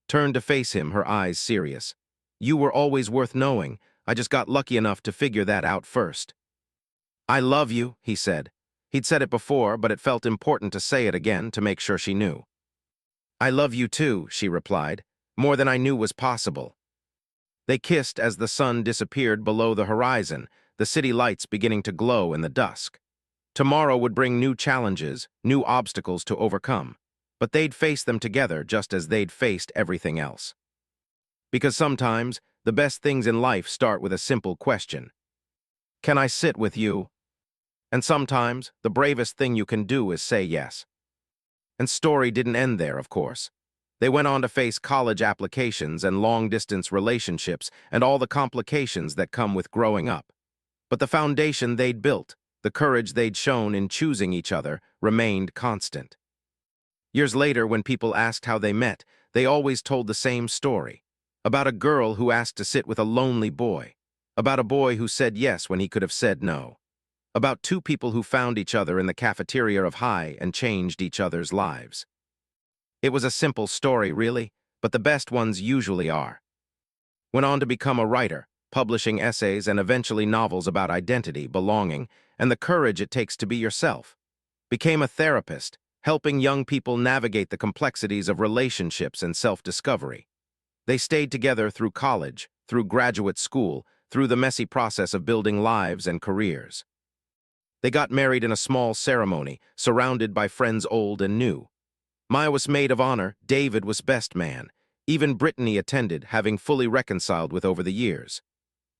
Turned to face him, her eyes serious. "You were always worth knowing. I just got lucky enough to figure that out first." "I love you," he said. He'd said it before, but it felt important to say it again to make sure she knew. "I love you too," she replied, "more than I knew was possible." They kissed as the sun disappeared below the horizon, the city lights beginning to glow in the dusk. Tomorrow would bring new challenges, new obstacles to overcome, but they'd face them together just as they'd faced everything else. Because sometimes, the best things in life start with a simple question. "Can I sit with you?" And sometimes, the bravest thing you can do is say yes. And story didn't end there, of course. They went on to face college applications and long-distance relationships and all the complications that come with growing up. But the foundation they'd built, the courage they'd shown in choosing each other, remained constant. Years later, when people asked how they met, they always told the same story. About a girl who asked to sit with a lonely boy. About a boy who said yes when he could have said no. About two people who found each other in the cafeteria of High and changed each other's lives. It was a simple story, really, but the best ones usually are. Went on to become a writer, publishing essays and eventually novels about identity, belonging, and the courage it takes to be yourself. Became a therapist, helping young people navigate the complexities of relationships and self-discovery. They stayed together through college, through graduate school, through the messy process of building lives and careers. They got married in a small ceremony, surrounded by friends old and new. Maya was maid of honor, David was best man. Even Brittany attended, having fully reconciled with over the years.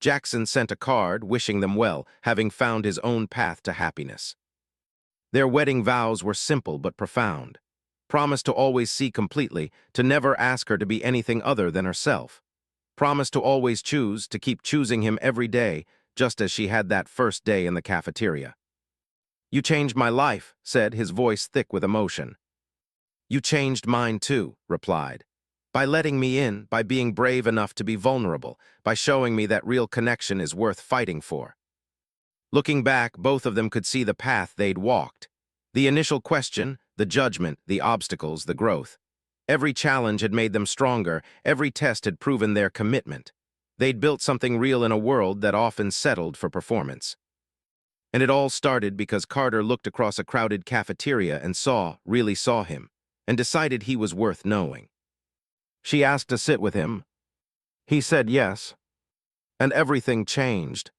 Jackson sent a card, wishing them well, having found his own path to happiness. Their wedding vows were simple but profound. Promise to always see completely, to never ask her to be anything other than herself. Promise to always choose, to keep choosing him every day, just as she had that first day in the cafeteria. "You changed my life," said, his voice thick with emotion. "You changed mine too," replied. "By letting me in, by being brave enough to be vulnerable, by showing me that real connection is worth fighting for." Looking back, both of them could see the path they'd walked. The initial question, the judgment, the obstacles, the growth. Every challenge had made them stronger, every test had proven their commitment. They'd built something real in a world that often settled for performance. And it all started because Carter looked across a crowded cafeteria and really saw him, and decided he was worth knowing. She asked to sit with him. He said yes, and everything changed.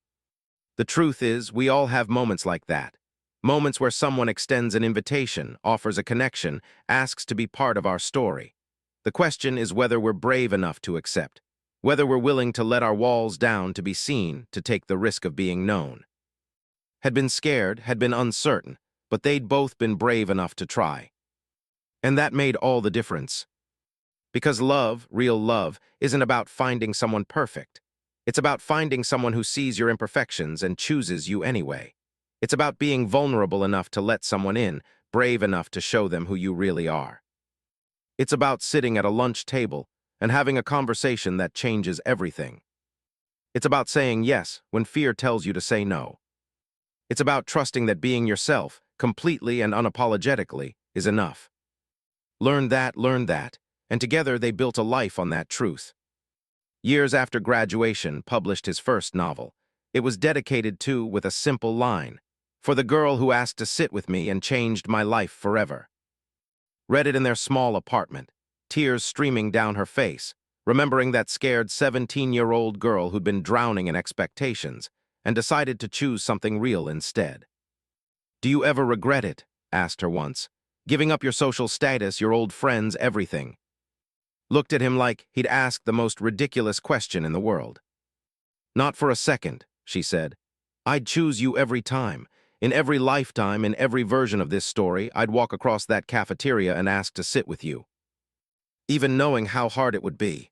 The truth is, we all have moments like that. Moments where someone extends an invitation, offers a connection, asks to be part of our story. The question is whether we're brave enough to accept, whether we're willing to let our walls down to be seen, to take the risk of being known. Had been scared, had been uncertain, but they'd both been brave enough to try. And that made all the difference. Because love, real love, isn't about finding someone perfect. It's about finding someone who sees your imperfections and chooses you anyway. It's about being vulnerable enough to let someone in, brave enough to show them who you really are. It's about sitting at a lunch table and having a conversation that changes everything. It's about saying yes when fear tells you to say no. It's about trusting that being yourself, completely and unapologetically, is enough. Learn that, and together they built a life on that truth. Years after graduation, published his first novel. It was dedicated to, with a simple line, "For the girl who asked to sit with me and changed my life forever." Read it in their small apartment, tears streaming down her face, remembering that scared 17-year-old girl who'd been drowning in expectations and decided to choose something real instead. "Do you ever regret it?" asked her once. "Giving up your social status, your old friends, everything." Looked at him like he'd asked the most ridiculous question in the world. "Not for a second," she said. "I'd choose you every time. In every lifetime, in every version of this story, I'd walk across that cafeteria and ask to sit with you. Even knowing how hard it would be.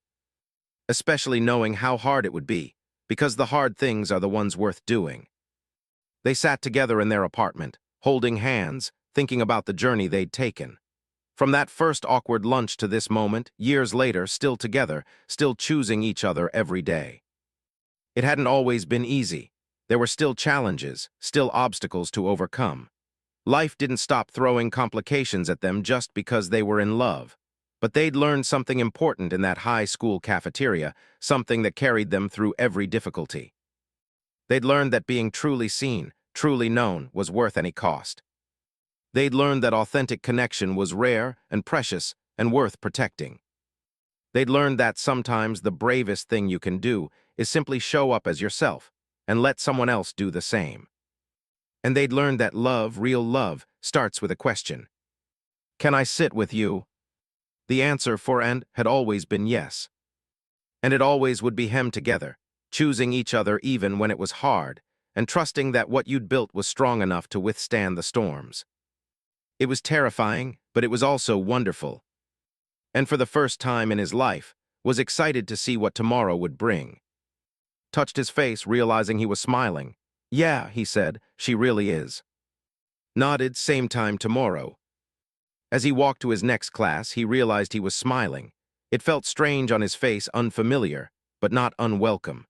Especially knowing how hard it would be, because the hard things are the ones worth doing." They sat together in their apartment, holding hands, thinking about the journey they'd taken. From that first awkward lunch to this moment, years later, still together, still choosing each other every day. It hadn't always been easy. There were still challenges, still obstacles to overcome. Life didn't stop throwing complications at them just because they were in love. But they'd learned something important in that high school cafeteria, something that carried them through every difficulty. They'd learned that being truly seen, truly known, was worth any cost. They'd learned that authentic connection was rare and precious and worth protecting. They'd learned that sometimes the bravest thing you can do is simply show up as yourself and let someone else do the same. And they'd learned that love, real love, starts with a question. "Can I sit with you?" The answer for and had always been yes. And it always would be hem together, choosing each other even when it was hard, and trusting that what you'd built was strong enough to withstand the storms. It was terrifying, but it was also wonderful. And for the first time in his life, was excited to see what tomorrow would bring. Touched his face, realizing he was smiling. "Yeah," he said, "she really is." Nodded, "Same time tomorrow." As he walked to his next class, he realized he was smiling. It felt strange on his face, unfamiliar, but not unwelcome.